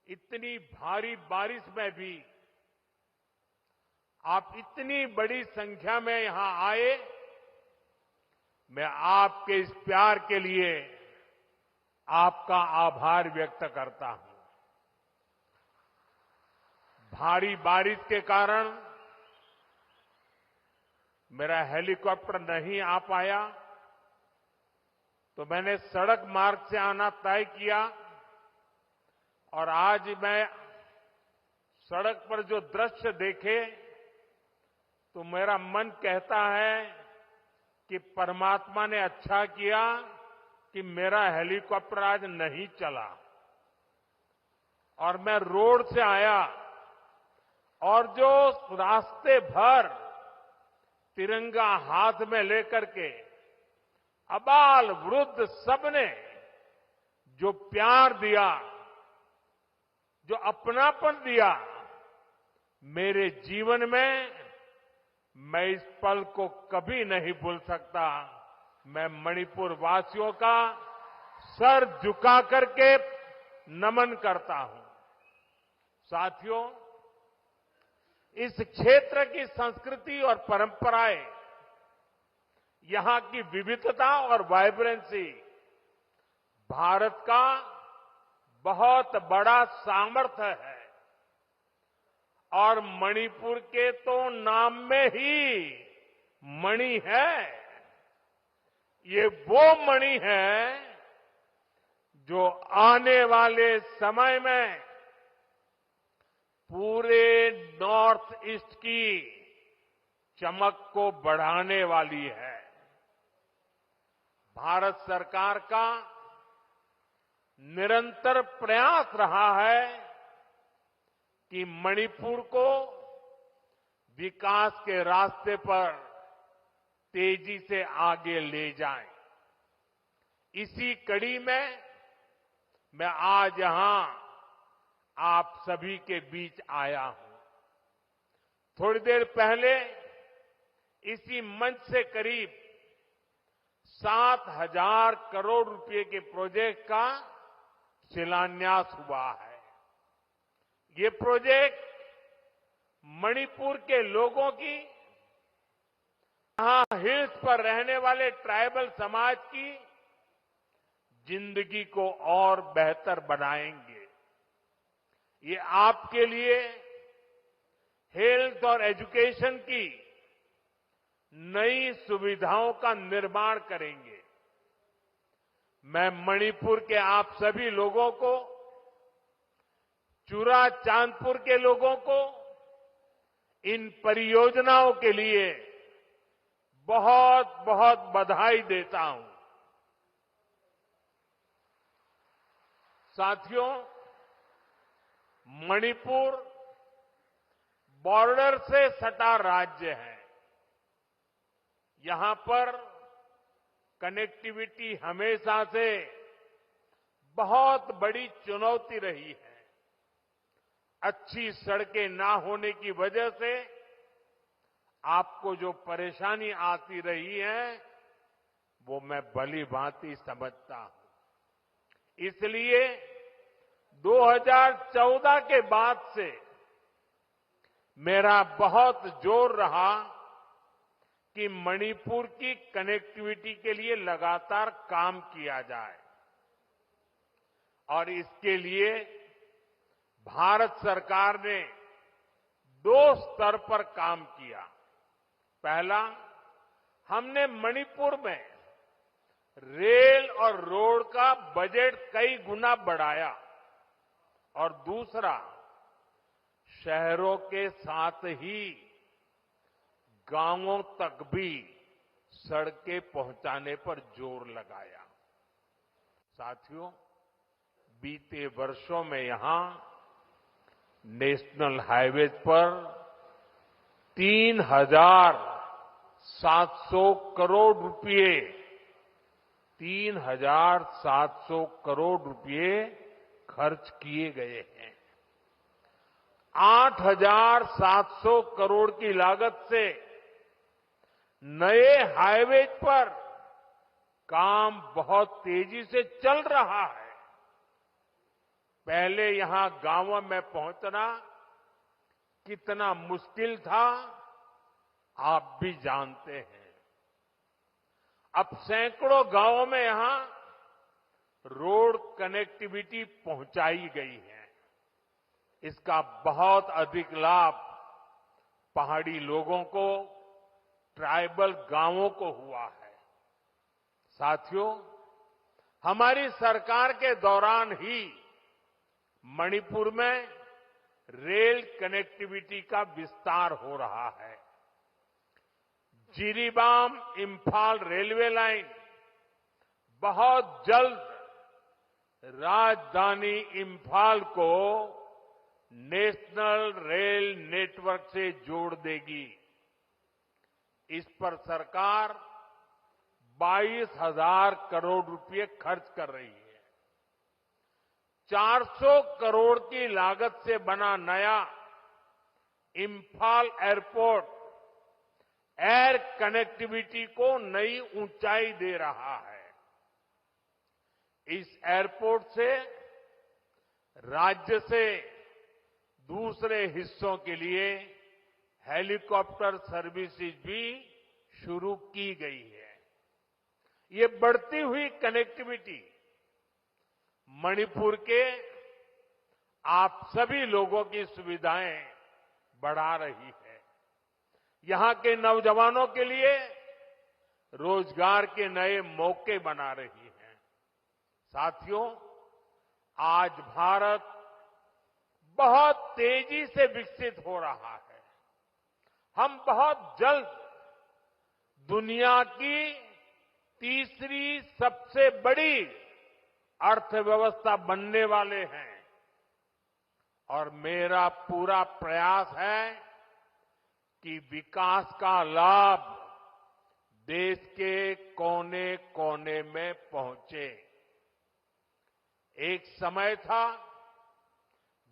इतनी भारी बारिश में भी आप इतनी बड़ी संख्या में यहां आए, मैं आपके इस प्यार के लिए आपका आभार व्यक्त करता हूं। भारी बारिश के कारण मेरा हेलीकॉप्टर नहीं आ पाया, तो मैंने सड़क मार्ग से आना तय किया और आज मैं सड़क पर जो दृश्य देखे तो मेरा मन कहता है कि परमात्मा ने अच्छा किया कि मेरा हेलीकॉप्टर आज नहीं चला और मैं रोड से आया और जो रास्ते भर तिरंगा हाथ में लेकर के अबाल वृद्ध सबने जो प्यार दिया, जो अपनापन दिया, मेरे जीवन में मैं इस पल को कभी नहीं भूल सकता। मैं मणिपुर वासियों का सर झुका करके नमन करता हूं। साथियों, इस क्षेत्र की संस्कृति और परंपराएं, यहां की विविधता और वाइब्रेंसी भारत का बहुत बड़ा सामर्थ्य है और मणिपुर के तो नाम में ही मणि है, ये वो मणि है जो आने वाले समय में पूरे नॉर्थ ईस्ट की चमक को बढ़ाने वाली है। भारत सरकार का निरंतर प्रयास रहा है कि मणिपुर को विकास के रास्ते पर तेजी से आगे ले जाएं। इसी कड़ी में मैं आज यहां आप सभी के बीच आया हूं। थोड़ी देर पहले इसी मंच से करीब 7,000 करोड़ रुपए के प्रोजेक्ट का शिलान्यास हुआ है। ये प्रोजेक्ट मणिपुर के लोगों की, यहां हिल्स पर रहने वाले ट्राइबल समाज की जिंदगी को और बेहतर बनाएंगे। ये आपके लिए हेल्थ और एजुकेशन की नई सुविधाओं का निर्माण करेंगे। मैं मणिपुर के आप सभी लोगों को, चुरा चांदपुर के लोगों को इन परियोजनाओं के लिए बहुत बहुत बधाई देता हूं। साथियों, मणिपुर बॉर्डर से सटा राज्य है। यहां पर कनेक्टिविटी हमेशा से बहुत बड़ी चुनौती रही है। अच्छी सड़कें ना होने की वजह से आपको जो परेशानी आती रही है वो मैं भली भांति समझता हूं। इसलिए 2014 के बाद से मेरा बहुत जोर रहा कि मणिपुर की कनेक्टिविटी के लिए लगातार काम किया जाए और इसके लिए भारत सरकार ने 2 स्तर पर काम किया। पहला, हमने मणिपुर में रेल और रोड का बजट कई गुना बढ़ाया और दूसरा, शहरों के साथ ही गांवों तक भी सड़कें पहुंचाने पर जोर लगाया। साथियों, बीते वर्षों में यहां नेशनल हाईवे पर 3,700 करोड़ रुपए 3,700 करोड़ रुपए खर्च किए गए हैं। 8,700 करोड़ की लागत से नए हाईवे पर काम बहुत तेजी से चल रहा है। पहले यहां गांवों में पहुंचना कितना मुश्किल था, आप भी जानते हैं। अब सैकड़ों गांवों में यहां रोड कनेक्टिविटी पहुंचाई गई है। इसका बहुत अधिक लाभ पहाड़ी लोगों को, ट्राइबल गांवों को हुआ है। साथियों, हमारी सरकार के दौरान ही मणिपुर में रेल कनेक्टिविटी का विस्तार हो रहा है। जिरीबाम इंफाल रेलवे लाइन बहुत जल्द राजधानी इंफाल को नेशनल रेल नेटवर्क से जोड़ देगी। इस पर सरकार 22,000 करोड़ रुपए खर्च कर रही है। 400 करोड़ की लागत से बना नया इंफाल एयरपोर्ट एयर कनेक्टिविटी को नई ऊंचाई दे रहा है। इस एयरपोर्ट से राज्य से दूसरे हिस्सों के लिए हेलीकॉप्टर सर्विसेज भी शुरू की गई है। ये बढ़ती हुई कनेक्टिविटी मणिपुर के आप सभी लोगों की सुविधाएं बढ़ा रही है। यहां के नौजवानों के लिए रोजगार के नए मौके बना रही है। साथियों, आज भारत बहुत तेजी से विकसित हो रहा है। हम बहुत जल्द दुनिया की तीसरी सबसे बड़ी अर्थव्यवस्था बनने वाले हैं और मेरा पूरा प्रयास है कि विकास का लाभ देश के कोने कोने में पहुंचे। एक समय था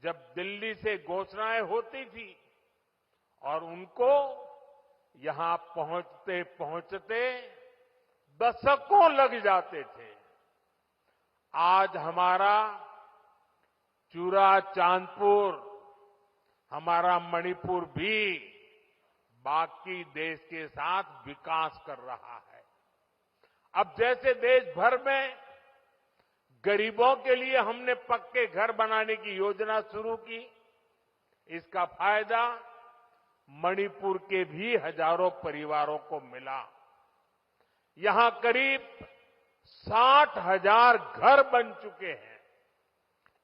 जब दिल्ली से घोषणाएं होती थी और उनको यहां पहुंचते पहुंचते दशकों लग जाते थे। आज हमारा चूरा-चांदपुर, हमारा मणिपुर भी बाकी देश के साथ विकास कर रहा है। अब जैसे देश भर में गरीबों के लिए हमने पक्के घर बनाने की योजना शुरू की, इसका फायदा मणिपुर के भी हजारों परिवारों को मिला। यहां करीब 60,000 घर बन चुके हैं।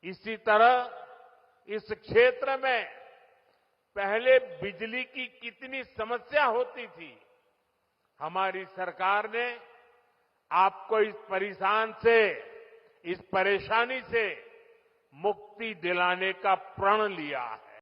इसी तरह इस क्षेत्र में पहले बिजली की कितनी समस्या होती थी, हमारी सरकार ने आपको इस परेशानी से मुक्ति दिलाने का प्रण लिया है।